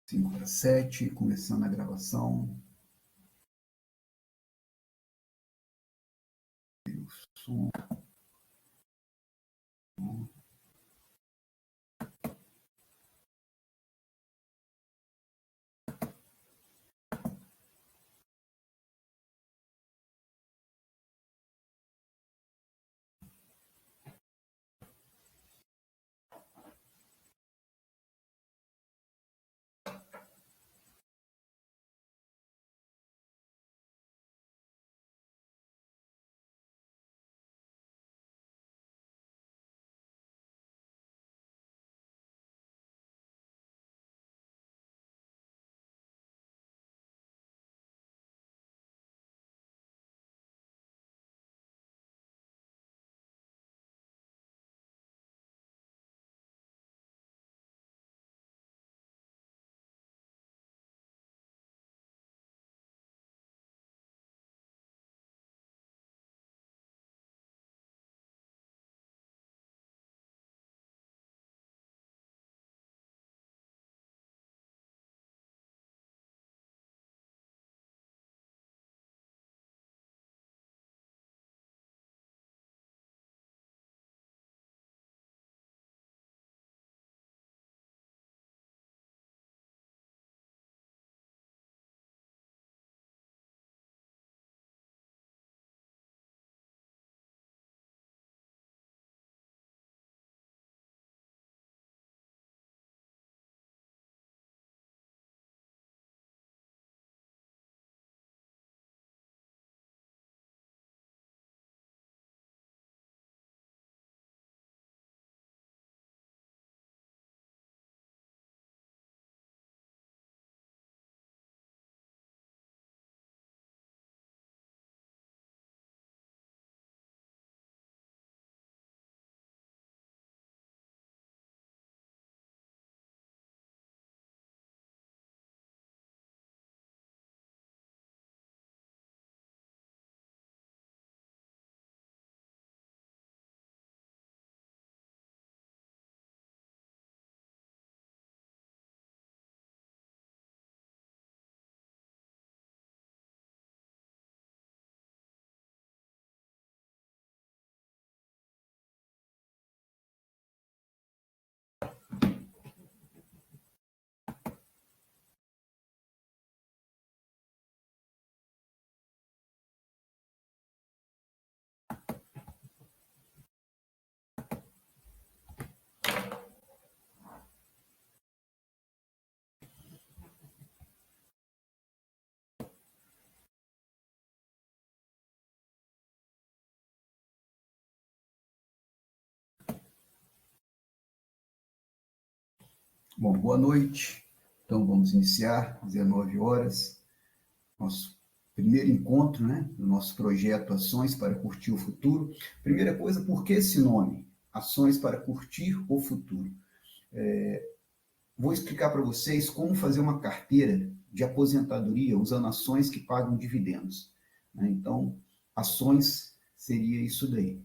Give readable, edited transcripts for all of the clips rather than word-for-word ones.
5:07, começando a gravação. O som. Bom, boa noite. Então, vamos iniciar, 19 horas, nosso primeiro encontro, né, do nosso projeto Ações para Curtir o Futuro. Primeira coisa, por que esse nome? Ações para Curtir o Futuro. Vou explicar para vocês como fazer uma carteira de aposentadoria usando ações que pagam dividendos, né? Então, ações seria isso daí.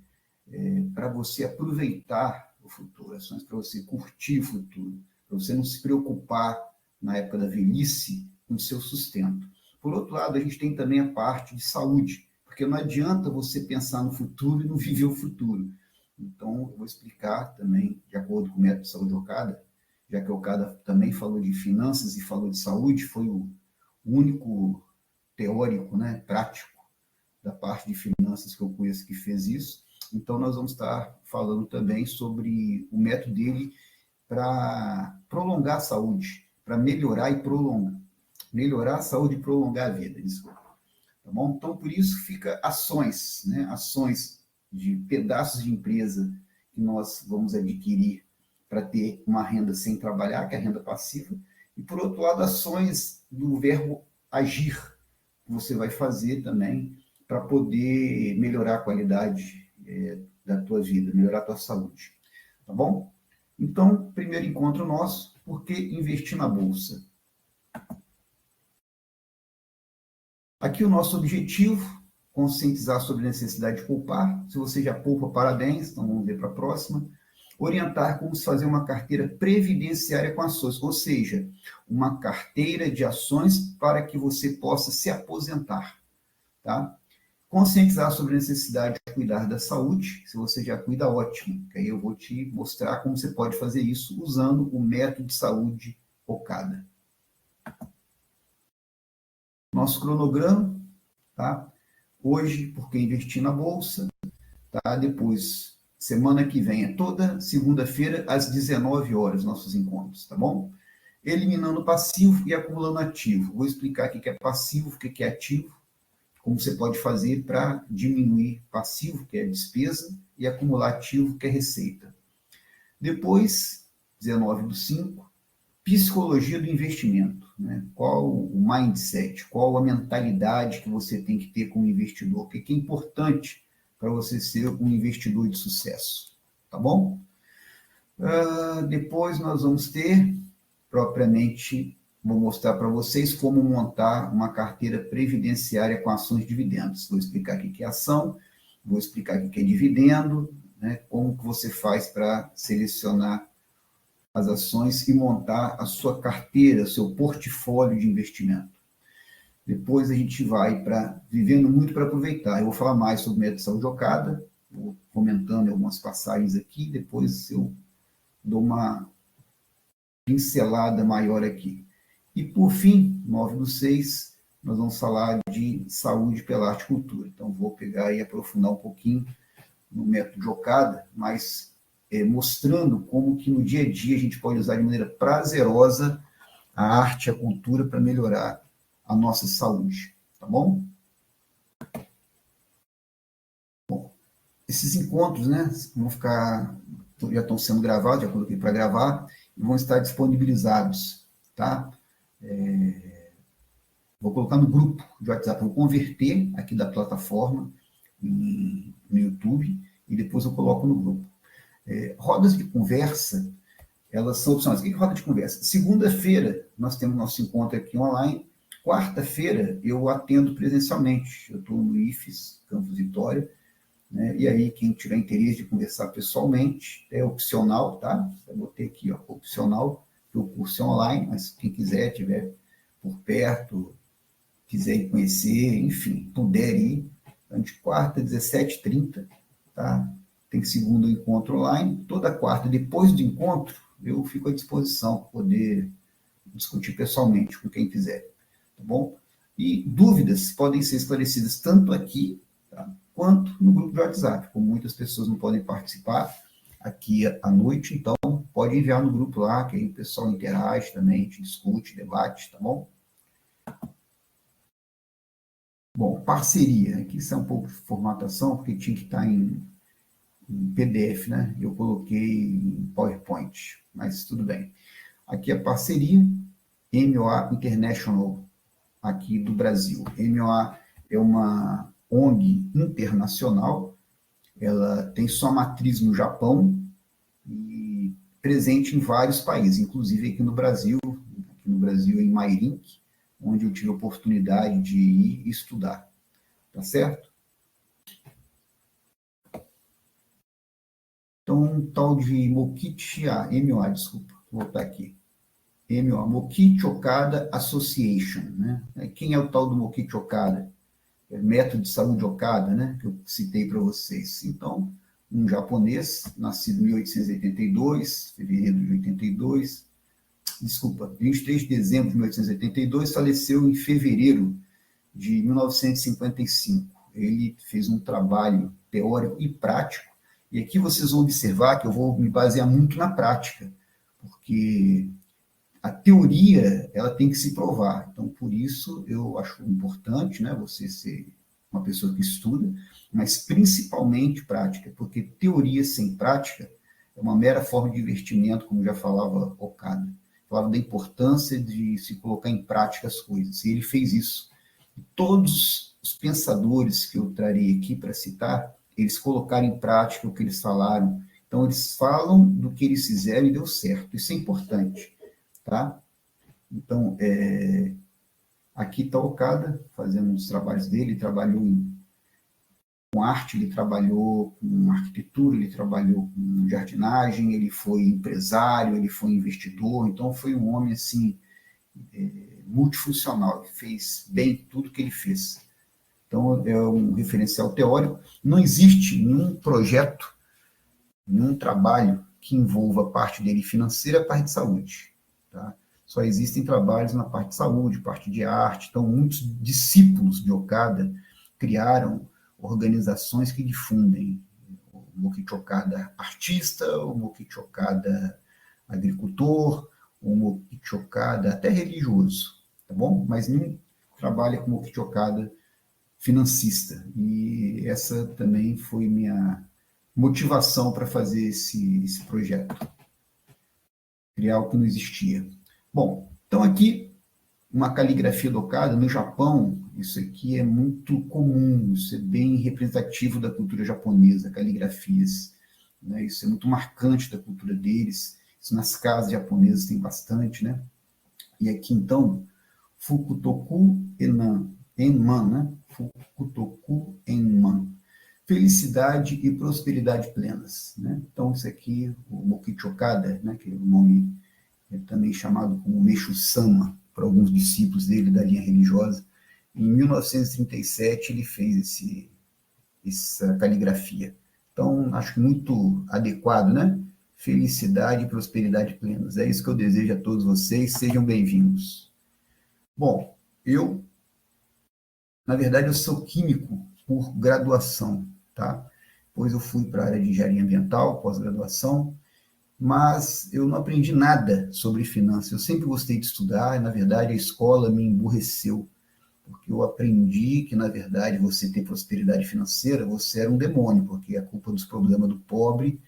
Para você aproveitar o futuro, ações para você curtir o futuro, para você não se preocupar na época da velhice com o seu sustento. Por outro lado, a gente tem também a parte de saúde, porque não adianta você pensar no futuro e não viver o futuro. Então, eu vou explicar também, de acordo com o método de saúde Okada, já que o Okada também falou de finanças e falou de saúde, foi o único teórico, né, prático da parte de finanças que eu conheço que fez isso. Então, nós vamos estar falando também sobre o método dele para prolongar a saúde, para melhorar e prolongar. Melhorar a saúde e prolongar a vida, desculpa. Tá bom? Então, por isso fica ações, né? Ações de pedaços de empresa que nós vamos adquirir para ter uma renda sem trabalhar, que é a renda passiva, e, por outro lado, ações do verbo agir, que você vai fazer também para poder melhorar a qualidade da tua vida, melhorar a tua saúde. Tá bom? Então, primeiro encontro nosso, por que investir na Bolsa? Aqui o nosso objetivo, conscientizar sobre a necessidade de poupar. Se você já poupa, parabéns, então vamos ver para a próxima. orientar como se fazer uma carteira previdenciária com ações, ou seja, uma carteira de ações para que você possa se aposentar, tá? Conscientizar sobre a necessidade de cuidar da saúde. Se você já cuida, ótimo. Aí eu vou te mostrar como você pode fazer isso usando o método de saúde Okada. Nosso cronograma, tá? Hoje, porque investi na bolsa, tá? Depois, semana que vem, é toda segunda-feira, às 19 horas, nossos encontros, tá bom? Eliminando passivo e acumulando ativo. Vou explicar o que é passivo, o que é ativo, como você pode fazer para diminuir passivo, que é despesa, e acumular ativo, que é receita. Depois, 19/5, psicologia do investimento. Né? Qual o mindset, qual a mentalidade que você tem que ter como investidor, o que é importante para você ser um investidor de sucesso. Tá bom? Depois nós vamos ter, propriamente, vou mostrar para vocês como montar uma carteira previdenciária com ações de dividendos. Vou explicar o que é ação, vou explicar o que é dividendo, né? Como que você faz para selecionar as ações e montar a sua carteira, seu portfólio de investimento. Depois a gente vai para Vivendo Muito para Aproveitar. Eu vou falar mais sobre o método Saúde Okada, vou comentando algumas passagens aqui, depois eu dou uma pincelada maior aqui. E, por fim, 9/6, nós vamos falar de saúde pela arte e cultura. Então, vou pegar e aprofundar um pouquinho no método de Okada, mas mostrando como que no dia a dia a gente pode usar de maneira prazerosa a arte e a cultura para melhorar a nossa saúde. Tá bom? Bom, esses encontros, né, vão ficar, já estão sendo gravados, já coloquei para gravar, e vão estar disponibilizados, tá? Vou colocar no grupo de WhatsApp, vou converter aqui da plataforma no YouTube e depois eu coloco no grupo. Rodas de conversa, elas são opcionais. O que é roda de conversa? Segunda-feira nós temos nosso encontro aqui online. Quarta-feira eu atendo presencialmente. Eu estou no IFES, Campos Vitória, né? E aí quem tiver interesse de conversar pessoalmente, é opcional, tá? Eu botei aqui, ó, opcional, que o curso é online, mas quem quiser, tiver por perto, quiser ir conhecer, enfim, puder ir, de quarta, 17h30, tá? Tem segunda o encontro online, toda quarta, depois do encontro, eu fico à disposição para poder discutir pessoalmente com quem quiser, tá bom? E dúvidas podem ser esclarecidas tanto aqui, tá, quanto no grupo de WhatsApp, como muitas pessoas não podem participar aqui à noite, então pode enviar no grupo lá, que aí o pessoal interage também, a gente discute, debate, tá bom? Bom, parceria, aqui isso é um pouco de formatação, porque tinha que estar em PDF, né? Eu coloquei em PowerPoint, mas tudo bem. Aqui a parceria, MOA International, aqui do Brasil. MOA é uma ONG internacional, ela tem sua matriz no Japão e presente em vários países, inclusive aqui no Brasil em Mairink, onde eu tive a oportunidade de ir estudar. Tá certo? Então, um tal de Mokichi, MOA, desculpa, vou voltar aqui. MOA, Mokichi Okada Association, né? Quem é o tal do Mokichi Okada? É método de saúde Okada, né? Que eu citei para vocês. Então, um japonês, nascido em 1882, fevereiro de 82, desculpa, 23 de dezembro de 1882, faleceu em fevereiro de 1955. Ele fez um trabalho teórico e prático, e aqui vocês vão observar que eu vou me basear muito na prática, porque a teoria ela tem que se provar. Então, por isso, eu acho importante, né, você ser uma pessoa que estuda, mas principalmente prática, porque teoria sem prática é uma mera forma de investimento, como já falava Okada. Falava da importância de se colocar em prática as coisas, e ele fez isso. E todos os pensadores que eu trarei aqui para citar, eles colocaram em prática o que eles falaram. Então, eles falam do que eles fizeram e deu certo. Isso é importante. Tá? Então, aqui está o Okada, fazendo os trabalhos dele, trabalhou em com arte, ele trabalhou com arquitetura, ele trabalhou com jardinagem, ele foi empresário, ele foi investidor, então foi um homem assim multifuncional, que fez bem tudo que ele fez. Então é um referencial teórico. Não existe nenhum projeto, nenhum trabalho que envolva a parte dele financeira e a parte de saúde. Tá? Só existem trabalhos na parte de saúde, parte de arte. Então, muitos discípulos de Okada criaram organizações que difundem o Mokichi Okada artista, o Mokichi Okada agricultor, o Mokichi Okada até religioso, tá bom? Mas nenhum trabalha com o Mokichi Okada financista. E essa também foi minha motivação para fazer esse projeto. Criar algo que não existia. Bom, então aqui uma caligrafia do Okada. No Japão, isso aqui é muito comum, isso é bem representativo da cultura japonesa, caligrafias. Né? Isso é muito marcante da cultura deles. Isso nas casas japonesas tem bastante, né? E aqui, então, Fukutoku Enman, né? Fukutoku Enman. Felicidade e prosperidade plenas. Né? Então, isso aqui, o Mokichi Okada, né, que é o nome também chamado como Meishu-sama, para alguns discípulos dele da linha religiosa, em 1937 ele fez essa caligrafia. Então, acho muito adequado, né? Felicidade e prosperidade plenas. É isso que eu desejo a todos vocês. Sejam bem-vindos. Bom, na verdade, eu sou químico por graduação, tá? Depois eu fui para a área de engenharia ambiental, pós-graduação, mas eu não aprendi nada sobre finanças. Eu sempre gostei de estudar e, na verdade, a escola me emburreceu, porque eu aprendi que, na verdade, você ter prosperidade financeira, você era um demônio, porque a culpa dos problemas do pobre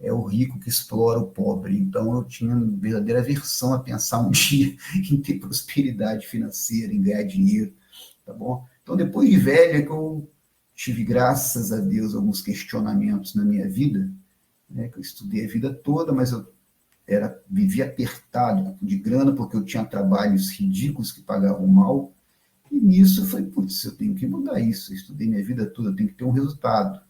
é o rico que explora o pobre. Então, eu tinha uma verdadeira aversão a pensar um dia em ter prosperidade financeira, em ganhar dinheiro, tá bom? Então, depois de velho, é que eu tive, graças a Deus, alguns questionamentos na minha vida, né, que eu estudei a vida toda, mas eu vivia apertado de grana, porque eu tinha trabalhos ridículos que pagavam mal, e nisso eu falei, putz, eu tenho que mudar isso, eu estudei minha vida toda, eu tenho que ter um resultado.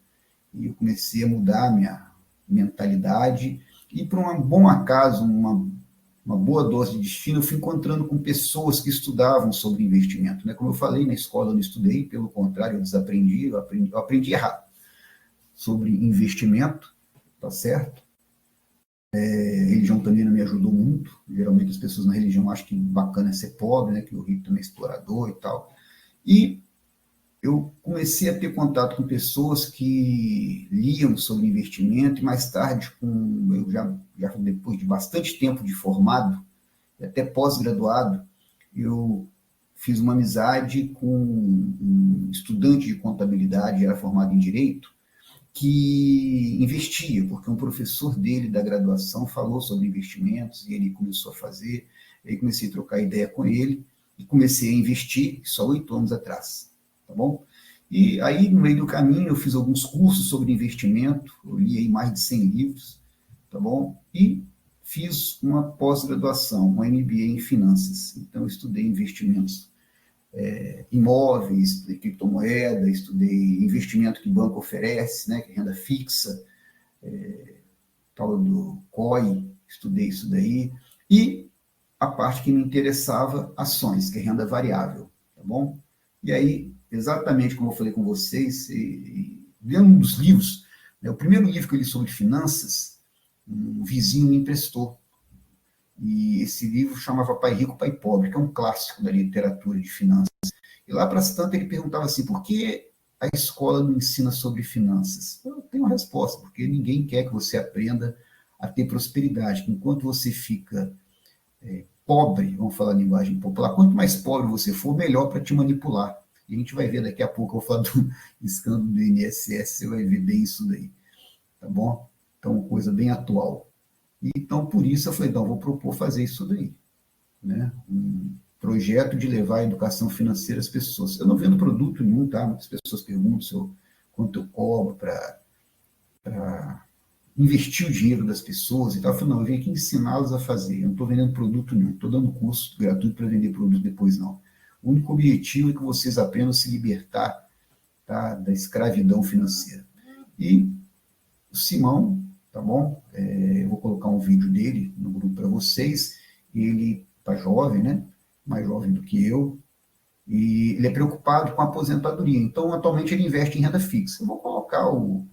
E eu comecei a mudar a minha mentalidade, e por um bom acaso, uma boa dose de destino, eu fui encontrando com pessoas que estudavam sobre investimento. Né? Como eu falei, na escola eu não estudei, pelo contrário, eu desaprendi, eu aprendi errado sobre investimento, tá certo? Religião também não me ajudou muito. Geralmente as pessoas na religião acham que bacana é ser pobre, né? Que o rico também é explorador e tal. E eu comecei a ter contato com pessoas que liam sobre investimento e mais tarde, eu já depois de bastante tempo de formado, até pós-graduado, eu fiz uma amizade com um estudante de contabilidade, era formado em Direito, que investia, porque um professor dele da graduação falou sobre investimentos e ele começou a fazer, aí comecei a trocar ideia com ele e comecei a investir só 8 anos atrás, tá bom? E aí, no meio do caminho, eu fiz alguns cursos sobre investimento, eu li aí mais de 100 livros, tá bom? E fiz uma pós-graduação, uma MBA em finanças, então eu estudei investimentos imóveis, estudei criptomoeda, estudei investimento que o banco oferece, né, que é renda fixa, tal do COI, estudei isso daí, e a parte que me interessava, ações, que é renda variável, tá bom? E aí, exatamente como eu falei com vocês, lendo um dos livros, né, o primeiro livro que eu li sobre finanças, um vizinho me emprestou, e esse livro chamava Pai Rico, Pai Pobre, que é um clássico da literatura de finanças. E lá para tanto ele perguntava assim, por que a escola não ensina sobre finanças? Eu tenho uma resposta, porque ninguém quer que você aprenda a ter prosperidade. Enquanto você fica pobre, vamos falar a linguagem popular, quanto mais pobre você for, melhor para te manipular. E a gente vai ver daqui a pouco, eu vou falar do escândalo do INSS, você vai ver bem isso daí, tá bom? Então, coisa bem atual. E, então, por isso eu falei, então, vou propor fazer isso daí, né? Um projeto de levar a educação financeira às pessoas. Eu não vendo produto nenhum, tá? Muitas pessoas perguntam quanto eu cobro para investir o dinheiro das pessoas e tal. Eu falei, não, eu vim aqui ensiná-los a fazer. Eu não estou vendendo produto nenhum, estou dando curso gratuito para vender produto depois, não. O único objetivo é que vocês aprendam a se libertar tá? Da escravidão financeira. E o Simão, tá bom? Eu vou colocar um vídeo dele no grupo para vocês. Ele está jovem, né? Mais jovem do que eu, e ele é preocupado com a aposentadoria. Então, atualmente, ele investe em renda fixa. Eu vou colocar o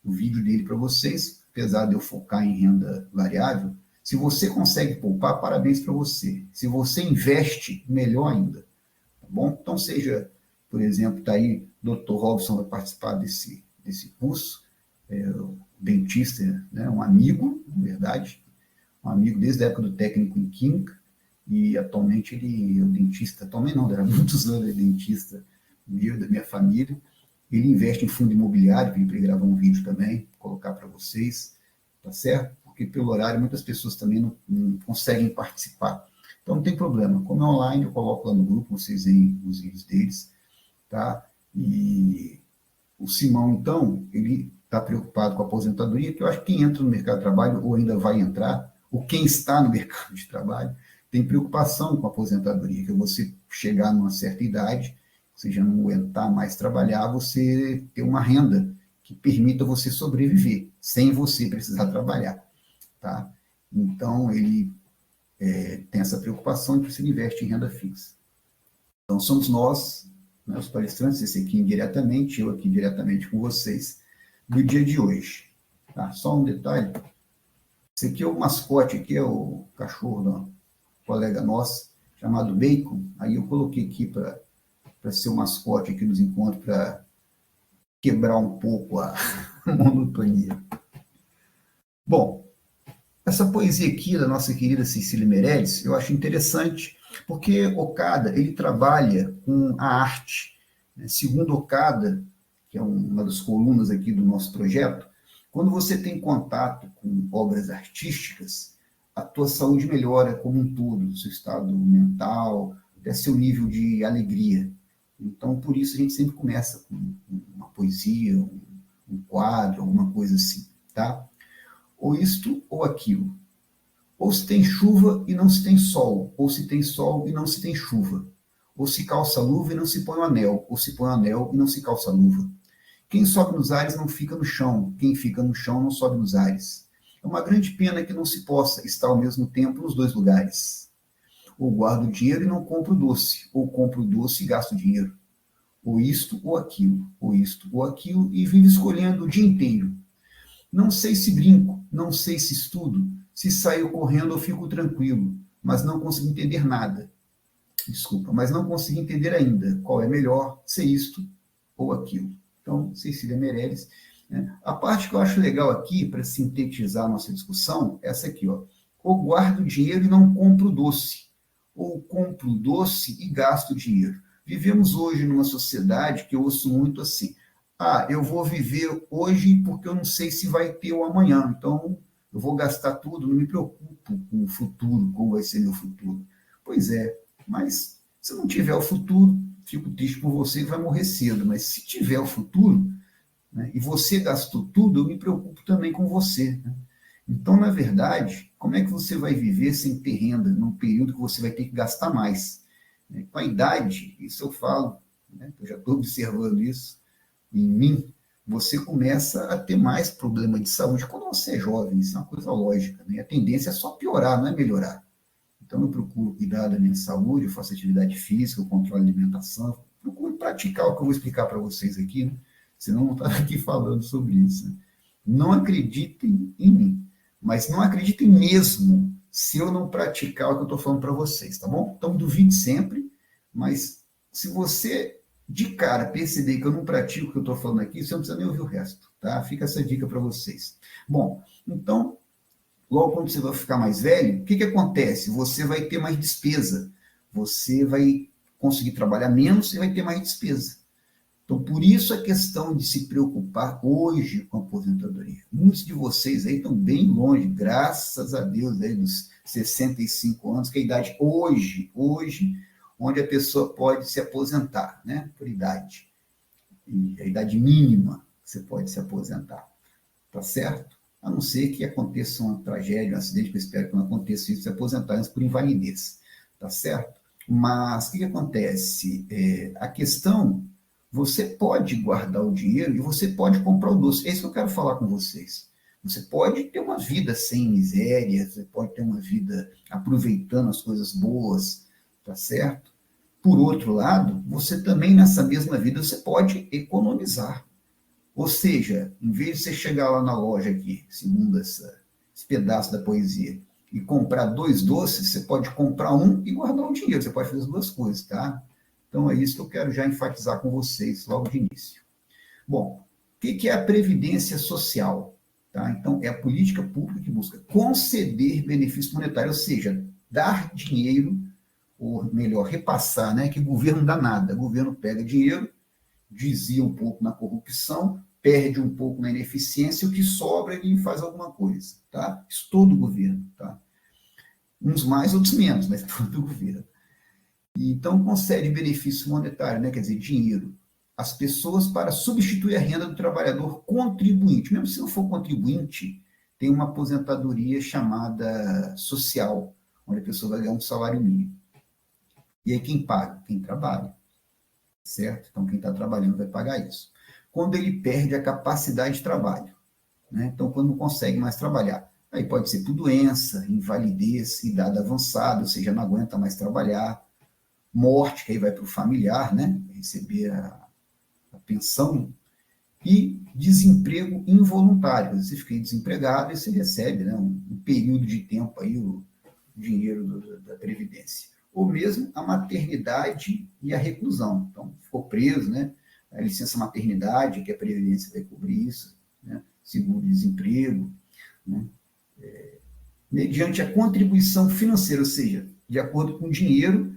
vídeo dele para vocês, apesar de eu focar em renda variável. Se você consegue poupar, parabéns para você. Se você investe, melhor ainda. Tá bom? Então, seja, por exemplo, está aí, Dr. Robson vai participar desse curso, dentista, né, um amigo, na verdade, um amigo desde a época do técnico em Química, e atualmente ele é um dentista, atualmente não, era muitos anos ele é dentista meu, da minha família. Ele investe em fundo imobiliário, que ele gravar um vídeo também, colocar para vocês, tá certo? Porque pelo horário muitas pessoas também não conseguem participar. Então não tem problema, como é online, eu coloco lá no grupo, vocês veem os vídeos deles, tá? E o Simão, então, ele está preocupado com a aposentadoria, que eu acho que quem entra no mercado de trabalho, ou ainda vai entrar, ou quem está no mercado de trabalho, tem preocupação com a aposentadoria, que é você chegar numa certa idade, você já não aguentar mais trabalhar, você ter uma renda que permita você sobreviver, sem você precisar trabalhar, tá? Então, ele tem essa preocupação e por isso ele investe em renda fixa. Então, somos nós, né, os palestrantes, esse aqui indiretamente, eu aqui diretamente com vocês, do dia de hoje. Tá? Só um detalhe, esse aqui é o mascote, aqui é o cachorro da colega nossa, chamado Bacon. Aí eu coloquei aqui para ser o mascote aqui nos encontros, para quebrar um pouco a monotonia. Bom, essa poesia aqui da nossa querida Cecília Meirelles, eu acho interessante, porque Okada, ele trabalha com a arte. Segundo Okada, que é uma das colunas aqui do nosso projeto, quando você tem contato com obras artísticas, a tua saúde melhora como um todo, seu estado mental, até seu nível de alegria. Então, por isso, a gente sempre começa com uma poesia, um quadro, alguma coisa assim, tá? Ou isto ou aquilo. Ou se tem chuva e não se tem sol, ou se tem sol e não se tem chuva. Ou se calça luva e não se põe o anel, ou se põe o anel e não se calça luva. Quem sobe nos ares não fica no chão, quem fica no chão não sobe nos ares. É uma grande pena que não se possa estar ao mesmo tempo nos dois lugares. Ou guardo o dinheiro e não compro doce, ou compro doce e gasto dinheiro. Ou isto ou aquilo, ou isto ou aquilo, e vivo escolhendo o dia inteiro. Não sei se brinco, não sei se estudo, se saio correndo eu fico tranquilo, mas não consigo entender nada. Desculpa, mas não consigo entender ainda qual é melhor, se isto ou aquilo. Então, Cecília Meirelles. Né? A parte que eu acho legal aqui, para sintetizar a nossa discussão, é essa aqui, ó. Ou guardo dinheiro e não compro doce, ou compro doce e gasto dinheiro. Vivemos hoje numa sociedade que eu ouço muito assim, eu vou viver hoje porque eu não sei se vai ter o amanhã, então eu vou gastar tudo, não me preocupo com o futuro, como vai ser meu futuro. Pois é, mas se não tiver o futuro, fico triste por você que vai morrer cedo, mas se tiver o futuro, né, e você gastou tudo, eu me preocupo também com você. Né? Então, na verdade, como é que você vai viver sem ter renda num período que você vai ter que gastar mais? Né? Com a idade, isso eu falo, né, eu já estou observando isso em mim, você começa a ter mais problema de saúde quando você é jovem, isso é uma coisa lógica. Né? A tendência é só piorar, não é melhorar. Então, eu procuro cuidar da minha saúde, eu faço atividade física, eu controlo a alimentação, procuro praticar o que eu vou explicar para vocês aqui, né? Senão eu não estava aqui falando sobre isso. Né? Não acreditem em mim, mas não acreditem mesmo se eu não praticar o que eu estou falando para vocês, tá bom? Então, duvide sempre, mas se você de cara perceber que eu não pratico o que eu estou falando aqui, você não precisa nem ouvir o resto, tá? Fica essa dica para vocês. Bom, então, logo quando você vai ficar mais velho, o que acontece? Você vai ter mais despesa, você vai conseguir trabalhar menos e vai ter mais despesa. Então, por isso a questão de se preocupar hoje com a aposentadoria. Muitos de vocês aí estão bem longe, graças a Deus, aí dos 65 anos, que é a idade hoje, onde a pessoa pode se aposentar, né, por idade. E a idade mínima que você pode se aposentar, tá certo? A não ser que aconteça uma tragédia, um acidente, que eu espero que não aconteça isso, se aposentar antes por invalidez, tá certo? Mas o que acontece? A questão você pode guardar o dinheiro e você pode comprar o doce. É isso que eu quero falar com vocês. Você pode ter uma vida sem miséria, você pode ter uma vida aproveitando as coisas boas, tá certo? Por outro lado, você também nessa mesma vida você pode economizar. Ou seja, em vez de você chegar lá na loja aqui, segundo esse pedaço da poesia, e comprar 2 doces, você pode comprar um e guardar o dinheiro. Você pode fazer as duas coisas, tá? Então é isso que eu quero já enfatizar com vocês logo de início. Bom, o que é a previdência social? Tá? Então, é a política pública que busca conceder benefício monetário, ou seja, dar dinheiro, ou melhor, repassar, né? Que o governo não dá nada. O governo pega dinheiro, desvia um pouco na corrupção, perde um pouco na ineficiência, e o que sobra ele faz alguma coisa. Tá? Isso todo o governo. Tá? Uns mais, outros menos, mas todo o governo. E, então, concede benefício monetário, né? Quer dizer, dinheiro, às pessoas para substituir a renda do trabalhador contribuinte. Mesmo se não for contribuinte, tem uma aposentadoria chamada social, onde a pessoa vai ganhar um salário mínimo. E aí quem paga? Quem trabalha, certo? Então quem está trabalhando vai pagar isso. Quando ele perde a capacidade de trabalho, né? Então quando não consegue mais trabalhar, aí pode ser por doença, invalidez, idade avançada, ou seja, não aguenta mais trabalhar, morte, que aí vai para o familiar, né? Receber a pensão, e desemprego involuntário. Você fica desempregado e você recebe, né, um período de tempo aí o dinheiro da Previdência. Ou mesmo a maternidade e a reclusão. Então, ficou preso, né, a licença maternidade, que a Previdência vai cobrir isso, né, seguro-desemprego, né, mediante a contribuição financeira, ou seja, de acordo com o dinheiro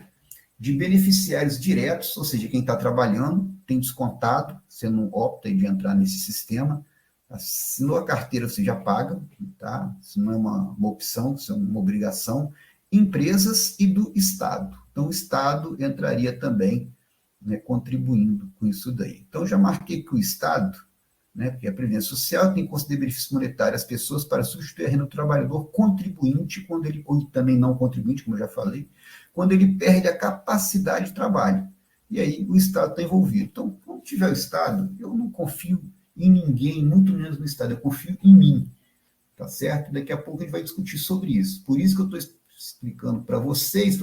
de beneficiários diretos, ou seja, quem está trabalhando tem descontado, você não opta de entrar nesse sistema, assinou a carteira, você já paga, tá? Isso não é uma opção, isso é uma obrigação. Empresas e do Estado. Então, o Estado entraria também, né, contribuindo com isso daí. Então, já marquei que o Estado, né, porque a Previdência Social tem que conceder benefício monetário às pessoas para substituir a renda do trabalhador contribuinte, quando ele, ou também não contribuinte, como eu já falei, quando ele perde a capacidade de trabalho. E aí o Estado está envolvido. Então, quando tiver o Estado, eu não confio em ninguém, muito menos no Estado, eu confio em mim, tá certo? Daqui a pouco a gente vai discutir sobre isso. Por isso que eu estou explicando para vocês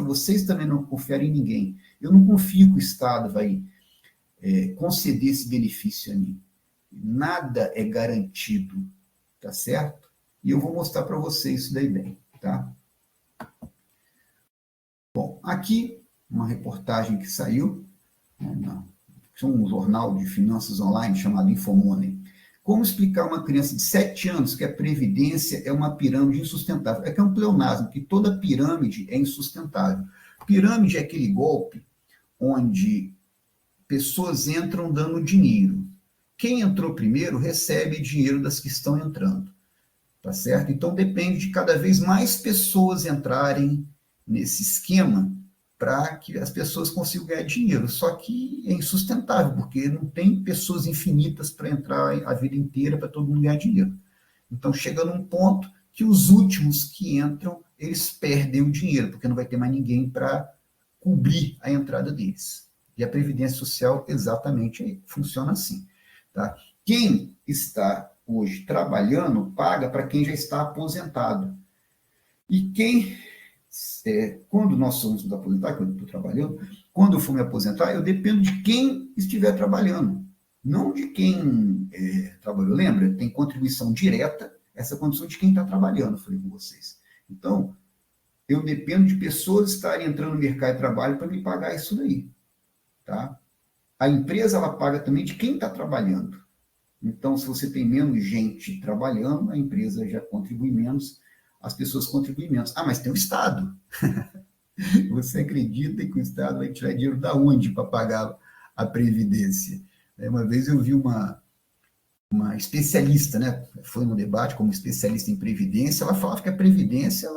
também não confiarem em ninguém. Eu não confio que o Estado vai conceder esse benefício a mim. Nada é garantido, tá certo? E eu vou mostrar para vocês isso daí bem, tá? Bom, aqui uma reportagem que saiu, né, um jornal de finanças online chamado Infomoney. Como explicar a uma criança de 7 anos que a previdência é uma pirâmide insustentável? É que é um pleonasmo, que toda pirâmide é insustentável. Pirâmide é aquele golpe onde pessoas entram dando dinheiro. Quem entrou primeiro recebe dinheiro das que estão entrando, tá certo? Então depende de cada vez mais pessoas entrarem nesse esquema para que as pessoas consigam ganhar dinheiro. Só que é insustentável, porque não tem pessoas infinitas para entrar a vida inteira para todo mundo ganhar dinheiro. Então chega num ponto que os últimos que entram, eles perdem o dinheiro, porque não vai ter mais ninguém para cobrir a entrada deles. E a Previdência Social exatamente funciona assim. Tá? Quem está hoje trabalhando paga para quem já está aposentado. E quem, quando nós somos nos aposentar, quando eu estou trabalhando, quando eu for me aposentar, eu dependo de quem estiver trabalhando, não de quem trabalhou. Lembra? Tem contribuição direta, essa condição de quem está trabalhando, falei com vocês. Então, eu dependo de pessoas estarem entrando no mercado de trabalho para me pagar isso daí. Tá? A empresa, ela paga também de quem está trabalhando. Então, se você tem menos gente trabalhando, a empresa já contribui menos, as pessoas contribuem menos. Ah, mas tem o Estado. Você acredita que o Estado vai tirar dinheiro da onde para pagar a Previdência? Uma vez eu vi uma especialista, né? Foi no debate como especialista em Previdência, ela falava que a Previdência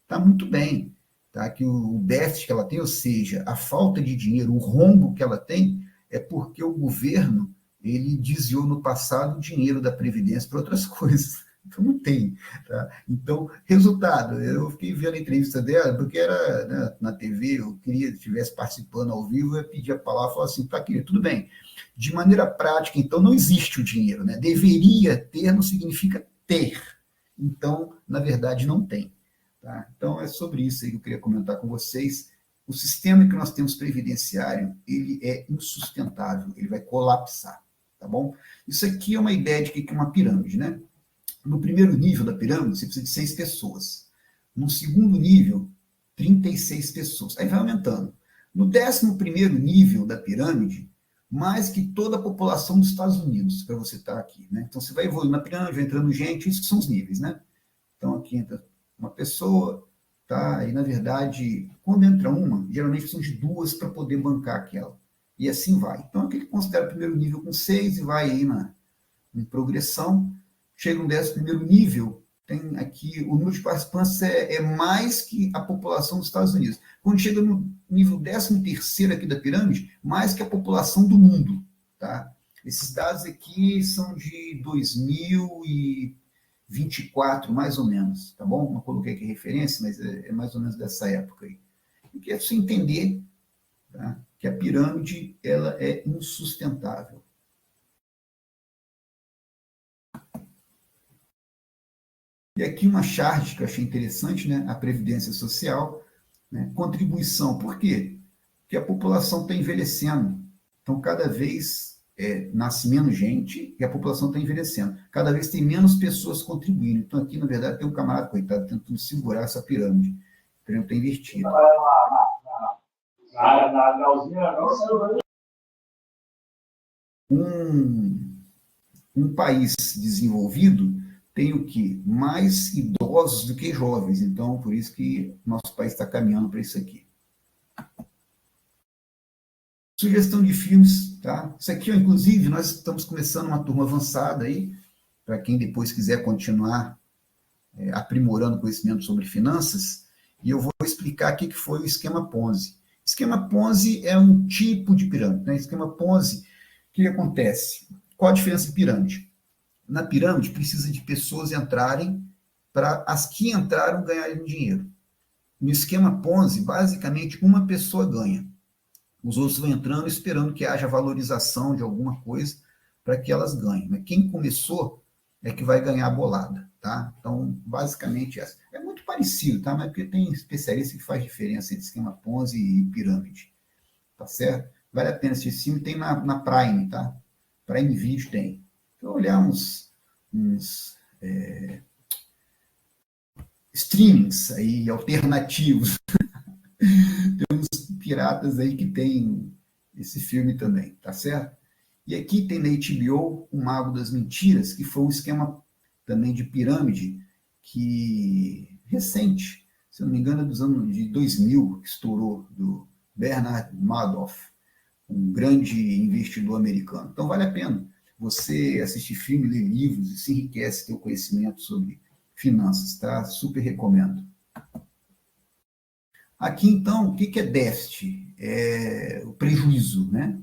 está muito bem, tá? Que o déficit que ela tem, ou seja, a falta de dinheiro, o rombo que ela tem, é porque o governo ele desviou no passado o dinheiro da Previdência para outras coisas. Então, não tem. Tá? Então, resultado, eu fiquei vendo a entrevista dela, porque era, né, na TV, eu queria que estivesse participando ao vivo, eu pedia a palavra e falava assim, tá, querido, tudo bem. De maneira prática, então, não existe o dinheiro. Né? Deveria ter não significa ter. Então, na verdade, não tem. Tá? Então, é sobre isso aí que eu queria comentar com vocês. O sistema que nós temos previdenciário, ele é insustentável, ele vai colapsar, tá bom? Isso aqui é uma ideia de que é uma pirâmide, né? No primeiro nível da pirâmide, você precisa de 6 pessoas. No segundo nível, 36 pessoas. Aí vai aumentando. No 11º nível da pirâmide, mais que toda a população dos Estados Unidos, para você estar aqui, né? Então, você vai evoluindo na pirâmide, vai entrando gente, isso que são os níveis, né? Então, aqui entra uma pessoa, tá? E, na verdade, quando entra uma, geralmente precisam de 2 para poder bancar aquela. E assim vai. Então, aqui ele considera o primeiro nível com 6 e vai aí em progressão. Chega no 11º nível, tem aqui o número de participantes é mais que a população dos Estados Unidos. Quando chega no nível 13º aqui da pirâmide, mais que a população do mundo. Tá? Esses dados aqui são de 2024, mais ou menos, tá bom? Não coloquei aqui referência, mas é mais ou menos dessa época aí. E que é você entender, tá, que a pirâmide ela é insustentável. E aqui uma chart que eu achei interessante, né? A Previdência Social, né? Contribuição. Por quê? Porque a população está envelhecendo. Então, cada vez nasce menos gente e a população está envelhecendo. Cada vez tem menos pessoas contribuindo. Então, aqui, na verdade, tem um camarada, coitado, tentando segurar essa pirâmide. A pirâmide está invertida. Um país desenvolvido tem o quê? Mais idosos do que jovens. Então, por isso que nosso país está caminhando para isso aqui. Sugestão de filmes, tá? Isso aqui, inclusive, nós estamos começando uma turma avançada aí, para quem depois quiser continuar aprimorando conhecimento sobre finanças, e eu vou explicar o que foi o esquema Ponzi. Esquema Ponzi é um tipo de pirâmide, né? Esquema Ponzi, o que acontece? Qual a diferença de pirâmide? Na pirâmide, precisa de pessoas entrarem para as que entraram ganharem dinheiro. No esquema Ponzi, basicamente, uma pessoa ganha. Os outros vão entrando esperando que haja valorização de alguma coisa para que elas ganhem. Mas quem começou é que vai ganhar a bolada, tá? Então, basicamente, essa. É muito parecido, tá? Mas porque tem especialista que faz diferença entre esquema Ponzi e pirâmide, tá certo? Vale a pena assistir esse filme, tem na Prime, tá? Prime Video tem. Então, olhar uns streamings aí alternativos. Tem uns piratas aí que tem esse filme também, tá certo? E aqui tem na HBO O Mago das Mentiras, que foi um esquema também de pirâmide que recente, se não me engano, é dos anos de 2000, que estourou, do Bernard Madoff, um grande investidor americano. Então, vale a pena você assistir filme, ler livros e se enriquece seu conhecimento sobre finanças, tá? Super recomendo. Aqui, então, o que é déficit? É o prejuízo, né?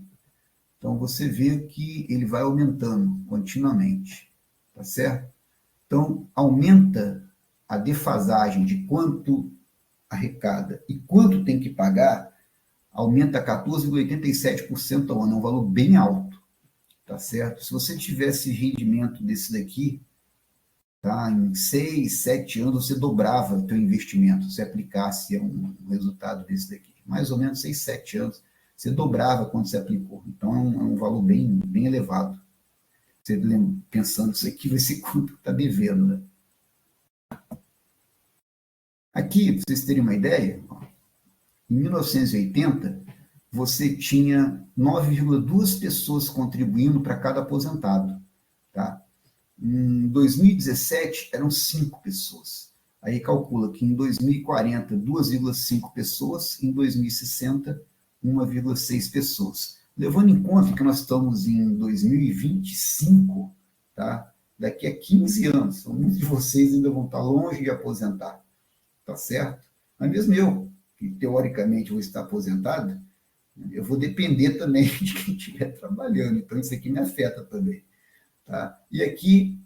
Então, você vê que ele vai aumentando continuamente, tá certo? Então, aumenta a defasagem de quanto arrecada e quanto tem que pagar, aumenta 14,87% ao ano, é um valor bem alto, tá certo? Se você tivesse rendimento desse daqui, tá, em 6, 7 anos, você dobrava o teu investimento, se aplicasse um resultado desse daqui. Mais ou menos 6, 7 anos, você dobrava quando você aplicou. Então, é um valor bem, bem elevado. Você pensando, isso aqui vai ser quanto está devendo, né? Aqui, para vocês terem uma ideia, em 1980, você tinha 9,2 pessoas contribuindo para cada aposentado. Tá? Em 2017, eram 5 pessoas. Aí calcula que em 2040, 2,5 pessoas, em 2060, 1,6 pessoas. Levando em conta que nós estamos em 2025, tá? Daqui a 15 anos, muitos de vocês ainda vão estar longe de aposentar, tá certo? Mas mesmo eu, que teoricamente vou estar aposentado, eu vou depender também de quem estiver trabalhando, então isso aqui me afeta também. Tá? E aqui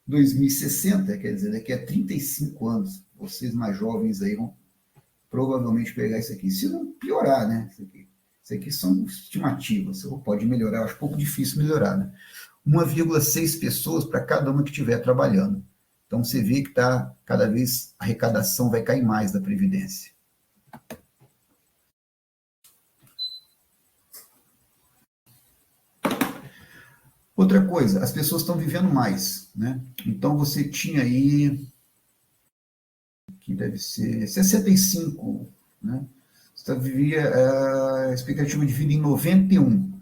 2060, quer dizer, daqui a 35 anos, vocês mais jovens aí vão provavelmente pegar isso aqui. Se não piorar, né? Isso aqui são estimativas, pode melhorar, acho pouco difícil melhorar, né? 1,6 pessoas para cada uma que estiver trabalhando. Então, você vê que cada vez a arrecadação vai cair mais da Previdência. Outra coisa, as pessoas estão vivendo mais, né? Então, você tinha aí, que deve ser 65, né? Você vivia a expectativa de vida em 91,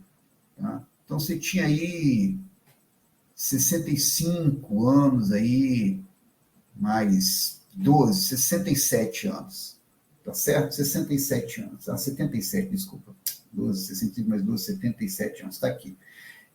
tá? Então, você tinha aí 65 anos aí, mais 12, 67 anos, tá certo? 67 anos, 77, desculpa, 12, 65 mais 12, 77 anos, está aqui.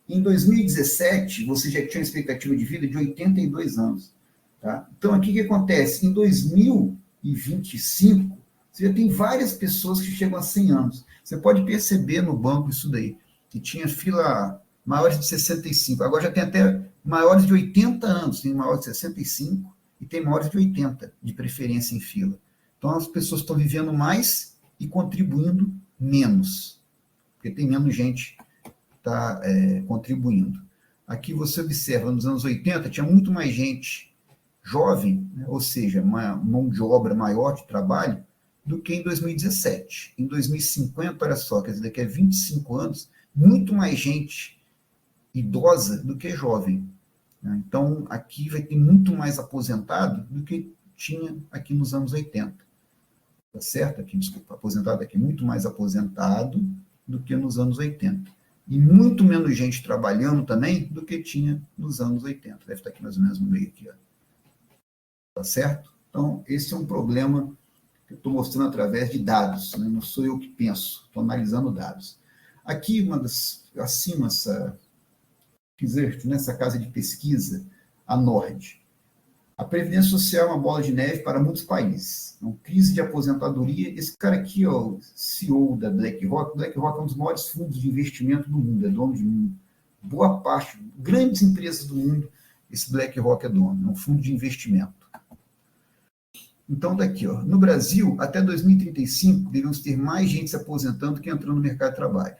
Em 2017, você já tinha uma expectativa de vida de 82 anos, tá? Então, aqui o que acontece? Em 2025, você já tem várias pessoas que chegam a 100 anos. Você pode perceber no banco isso daí, que tinha fila maiores de 65, agora já tem até maiores de 80 anos, tem maiores de 65 e tem maiores de 80, de preferência em fila. Então, as pessoas estão vivendo mais e contribuindo menos, porque tem menos gente está contribuindo. Aqui você observa, nos anos 80, tinha muito mais gente jovem, né, ou seja, uma mão de obra maior de trabalho, do que em 2017. Em 2050, olha só, quer dizer, daqui a 25 anos, muito mais gente idosa do que jovem. Né? Então, aqui vai ter muito mais aposentado do que tinha aqui nos anos 80. Tá certo? Aqui, desculpa, aposentado aqui, muito mais aposentado do que nos anos 80. E muito menos gente trabalhando também do que tinha nos anos 80. Deve estar aqui mais ou menos no meio aqui. Ó. Tá certo? Então, esse é um problema que eu estou mostrando através de dados. Né? Não sou eu que penso, estou analisando dados. Aqui, acima, nessa casa de pesquisa, a Nord. A Previdência Social é uma bola de neve para muitos países. Então, crise de aposentadoria. Esse cara aqui, ó, o CEO da BlackRock. BlackRock é um dos maiores fundos de investimento do mundo, é dono de boa parte, grandes empresas do mundo, esse BlackRock é dono, é um fundo de investimento. Então, daqui, ó, no Brasil, até 2035, devemos ter mais gente se aposentando que entrando no mercado de trabalho.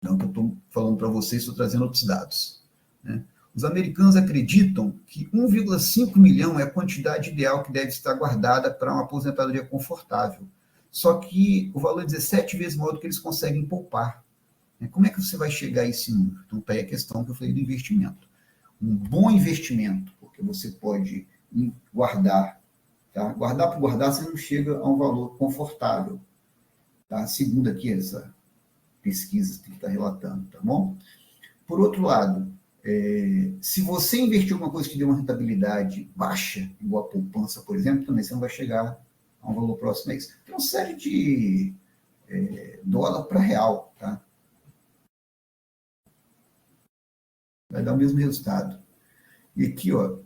Então, o que eu estou falando para vocês, estou trazendo outros dados. Né? Os americanos acreditam que 1,5 milhão é a quantidade ideal que deve estar guardada para uma aposentadoria confortável. Só que o valor é 17 vezes maior do que eles conseguem poupar. Como é que você vai chegar a esse número? Então, está aí a questão que eu falei do investimento. Um bom investimento, porque você pode guardar. Tá? Guardar por guardar, você não chega a um valor confortável. Tá? Segundo aqui essa pesquisa que está relatando, tá bom? Por outro lado, se você investir em alguma coisa que dê uma rentabilidade baixa, igual a poupança, por exemplo, também você não vai chegar a um valor próximo a isso. Tem uma série de dólar para real, tá? Vai dar o mesmo resultado. E aqui, ó,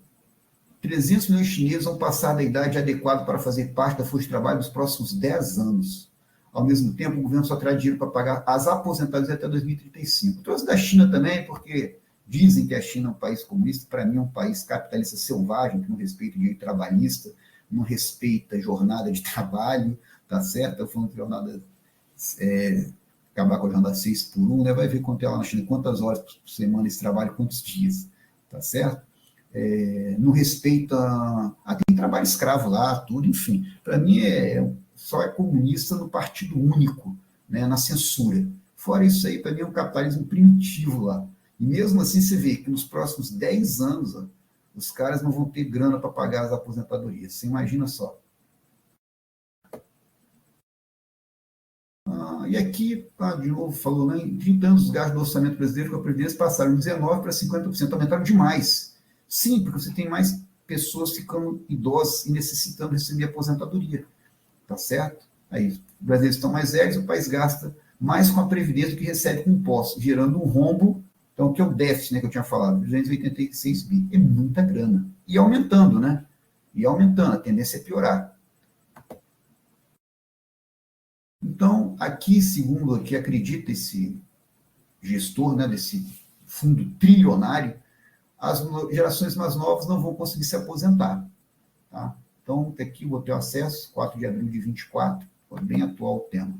300 milhões de chineses vão passar da idade adequada para fazer parte da força de trabalho nos próximos 10 anos. Ao mesmo tempo, o governo só terá dinheiro para pagar as aposentadorias até 2035. Trouxe da China também, porque dizem que a China é um país comunista. Para mim, é um país capitalista selvagem, que não respeita o direito trabalhista, não respeita a jornada de trabalho, tá certo? Eu falando que jornada, acabar com a jornada 6 por 1, né? Vai ver quanto é lá na China, quantas horas por semana esse trabalho, quantos dias, tá certo? Não respeita, tem trabalho escravo lá, tudo, enfim. Para mim, só é comunista no partido único, né, na censura. Fora isso aí, para mim é um capitalismo primitivo lá. E mesmo assim, você vê que nos próximos 10 anos, ó, os caras não vão ter grana para pagar as aposentadorias. Você imagina só. E aqui, de novo, falou, né, em 30 anos, os gastos do orçamento brasileiro com a Previdência passaram de 19% para 50%, aumentaram demais. Sim, porque você tem mais pessoas ficando idosas e necessitando receber aposentadoria. Tá certo? Aí, os brasileiros estão mais velhos, o país gasta mais com a Previdência do que recebe com impostos, gerando um rombo, então, que é o déficit, né, que eu tinha falado, 286 bi. É muita grana. E aumentando, né? E aumentando, a tendência é piorar. Então, aqui, segundo o que acredita esse gestor, né, desse fundo trilionário, as gerações mais novas não vão conseguir se aposentar. Tá? Então, aqui vou ter acesso, 4 de abril de 24, foi bem atual o tema.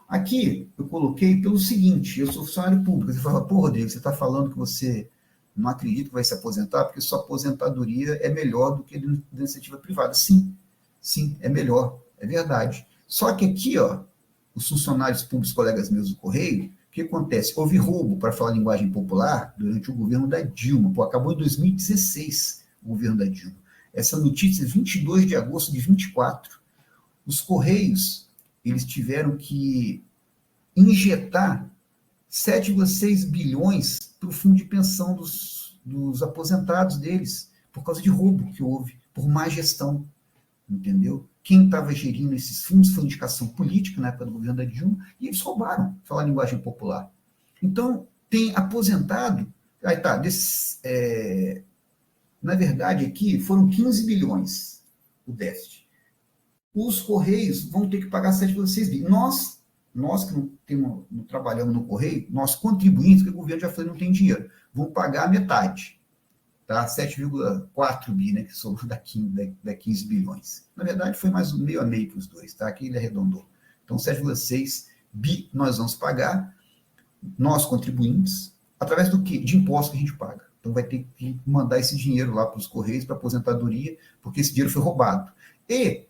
Aqui eu coloquei pelo seguinte, eu sou funcionário público, você fala, pô, Rodrigo, você está falando que você não acredita que vai se aposentar, porque sua aposentadoria é melhor do que da iniciativa privada. Sim, sim, é melhor, é verdade. Só que aqui, ó, os funcionários públicos, colegas meus do Correio, o que acontece? Houve roubo, para falar linguagem popular, durante o governo da Dilma. Pô, acabou em 2016 o governo da Dilma. Essa notícia é 22 de agosto de 24. Os Correios, eles tiveram que injetar 7,6 bilhões para o fundo de pensão dos aposentados deles, por causa de roubo que houve, por má gestão, entendeu? Quem estava gerindo esses fundos foi indicação política na época do governo da Dilma, e eles roubaram, falar a linguagem popular. Então, tem aposentado, aí tá, na verdade aqui foram 15 bilhões o déficit. Os Correios vão ter que pagar 7,6 bilhões. Nós que não trabalhamos no Correio, nós contribuintes, que o governo já falou não tem dinheiro, vão pagar a metade, tá? 7,4 bi, né, que sobrou da 15 bilhões. Na verdade, foi mais meio a meio para os dois, tá? Aqui ele arredondou. Então, 7,6 bi nós vamos pagar, nós contribuintes, através do quê? De impostos que a gente paga. Então, vai ter que mandar esse dinheiro lá para os Correios, para aposentadoria, porque esse dinheiro foi roubado. E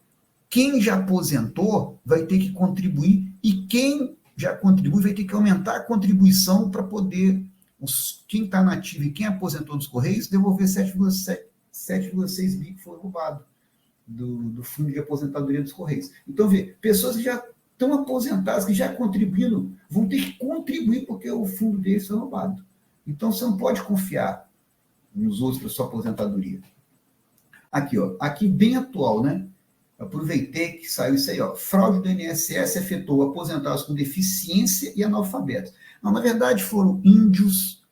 quem já aposentou vai ter que contribuir, e quem já contribui vai ter que aumentar a contribuição para poder, quem está nativo e quem aposentou dos Correios, devolver 7,6 bi que foi roubado do fundo de aposentadoria dos Correios. Então, vê, pessoas que já estão aposentadas, que já contribuíram, vão ter que contribuir porque o fundo deles foi roubado. Então, você não pode confiar nos outros para sua aposentadoria. Aqui, ó, aqui bem atual, né? Aproveitei que saiu isso aí, ó. Fraude do INSS afetou aposentados com deficiência e analfabetos. Não, na verdade, foram índios,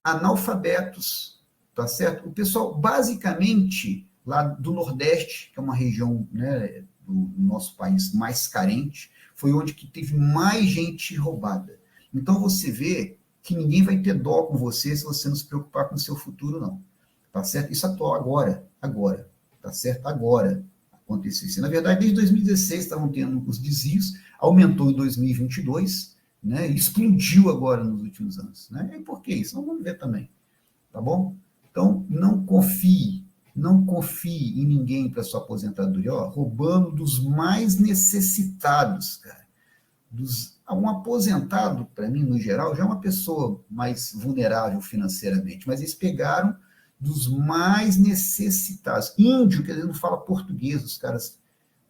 analfabetos, tá certo? O pessoal, basicamente, lá do Nordeste, que é uma região, né, do nosso país mais carente, foi onde que teve mais gente roubada. Então, você vê que ninguém vai ter dó com você se você não se preocupar com o seu futuro, não. Tá certo? Isso atual agora, tá certo? Agora aconteceu isso. Na verdade, desde 2016 estavam tendo os desvios, aumentou em 2022, né? E explodiu agora nos últimos anos, né? E por que isso? Não vamos ver também, tá bom? Então, não confie em ninguém para sua aposentadoria, ó, roubando dos mais necessitados, cara. Um aposentado, para mim, no geral, já é uma pessoa mais vulnerável financeiramente, mas eles pegaram dos mais necessitados. Índio, que não fala português, os caras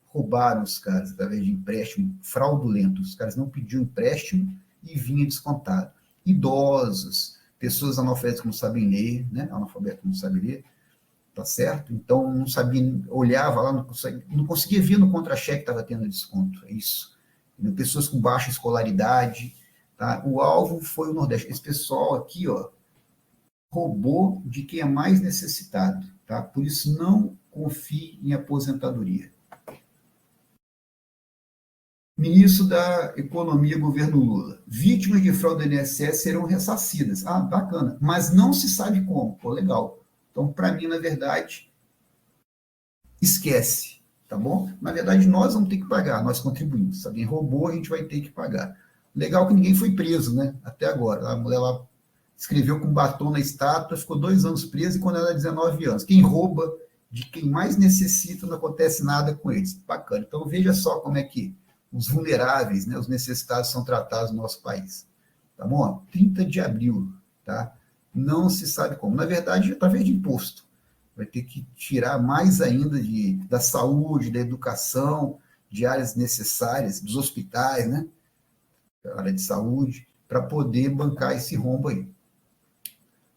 roubaram os caras através de empréstimo fraudulento. Os caras não pediam empréstimo e vinha descontado. Idosos, pessoas analfabetas que não sabem ler, né? Analfabeto que não sabe ler, tá certo? Então, não sabia, olhava lá, não conseguia ver no contra-cheque que estava tendo desconto. É isso. Pessoas com baixa escolaridade, tá? O alvo foi o Nordeste. Esse pessoal aqui, ó, roubou de quem é mais necessitado, tá? Por isso, não confie em aposentadoria. Ministro da Economia, governo Lula. Vítimas de fraude do INSS serão ressarcidas. Ah, bacana. Mas não se sabe como. Pô, legal. Então, para mim, na verdade, esquece, tá bom? Na verdade, nós vamos ter que pagar, nós contribuímos. Se alguém roubou, a gente vai ter que pagar. Legal que ninguém foi preso, né? Até agora. A mulher lá escreveu com batom na estátua, ficou 2 anos presa e condenada a 19 anos. Quem rouba de quem mais necessita, não acontece nada com eles. Bacana. Então, veja só como é que os vulneráveis, né, os necessitados são tratados no nosso país. Tá bom? 30 de abril, tá? Não se sabe como. Na verdade, através de imposto. Vai ter que tirar mais ainda da saúde, da educação, de áreas necessárias, dos hospitais, né? Da área de saúde, para poder bancar esse rombo aí.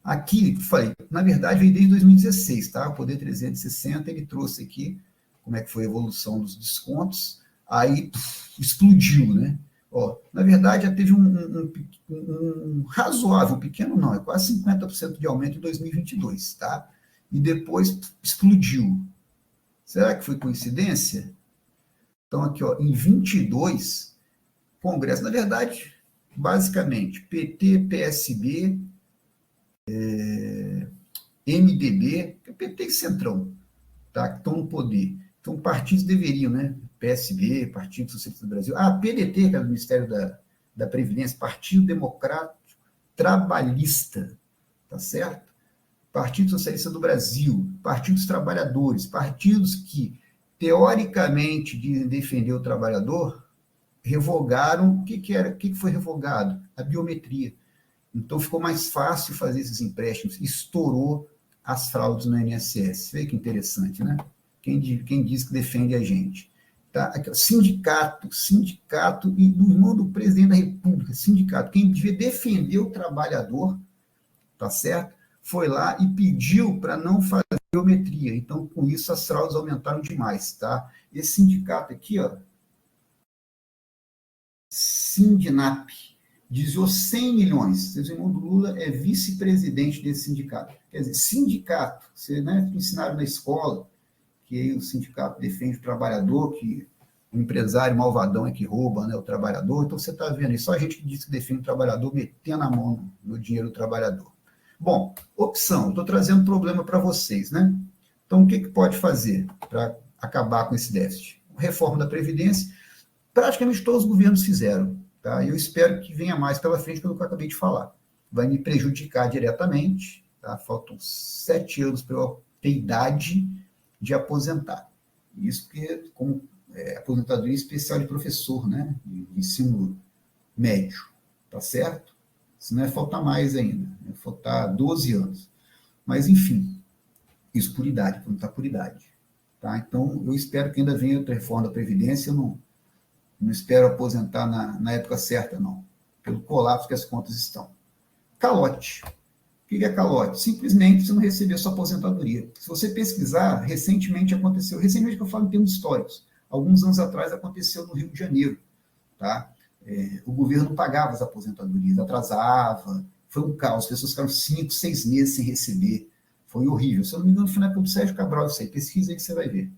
Aqui, falei, na verdade, veio desde 2016, tá? O Poder 360, ele trouxe aqui como é que foi a evolução dos descontos, aí explodiu, né? Ó, na verdade, já teve um razoável, pequeno não, é quase 50% de aumento em 2022, tá? E depois explodiu. Será que foi coincidência? Então, aqui, ó, em 22, Congresso, na verdade, basicamente, PT, PSB, MDB, PT e Centrão, tá? Que estão no poder. Então, partidos deveriam, né? PSB, Partido Socialista do Brasil, PDT, que é do Ministério da Previdência, Partido Democrático Trabalhista, tá certo? Partido Socialista do Brasil, Partido dos Trabalhadores, partidos que, teoricamente, dizem defender o trabalhador, revogaram, o que foi revogado? A biometria. Então, ficou mais fácil fazer esses empréstimos, estourou as fraudes no INSS. Vê que interessante, né? Quem diz que defende a gente. Tá? Sindicato, e do irmão do presidente da República, sindicato, quem devia defender o trabalhador, tá certo? Foi lá e pediu para não fazer biometria. Então, com isso, as fraudes aumentaram demais, tá? Esse sindicato aqui, ó, Sindinap, desviou 100 milhões. O irmão do Lula é vice-presidente desse sindicato. Quer dizer, sindicato, você, né, ensinaram na escola que o sindicato defende o trabalhador, que o empresário malvadão é que rouba, né, o trabalhador. Então, você está vendo aí, só a gente que diz que defende o trabalhador metendo a mão no dinheiro do trabalhador. Bom, opção, estou trazendo problema para vocês, né? Então, o que pode fazer para acabar com esse déficit? Reforma da Previdência, praticamente todos os governos fizeram, tá? Eu espero que venha mais pela frente pelo que eu acabei de falar. Vai me prejudicar diretamente, tá? Faltam 7 anos para eu ter idade de aposentar. Isso porque, como aposentadoria especial de professor, né? De ensino médio, tá certo? Senão vai faltar mais ainda, vai faltar 12 anos. Mas, enfim, isso por idade, aposentar por idade. Tá? Então, eu espero que ainda venha outra reforma da Previdência, eu não espero aposentar na época certa, não, pelo colapso que as contas estão. Calote. O que é calote? Simplesmente você não receber a sua aposentadoria. Se você pesquisar, recentemente que eu falo em termos históricos, alguns anos atrás aconteceu no Rio de Janeiro, tá? O governo pagava as aposentadorias, atrasava, foi um caos, as pessoas ficaram 5, 6 meses sem receber, foi horrível. Se eu não me engano, foi na época do Sérgio Cabral, isso aí, pesquisa aí que você vai ver.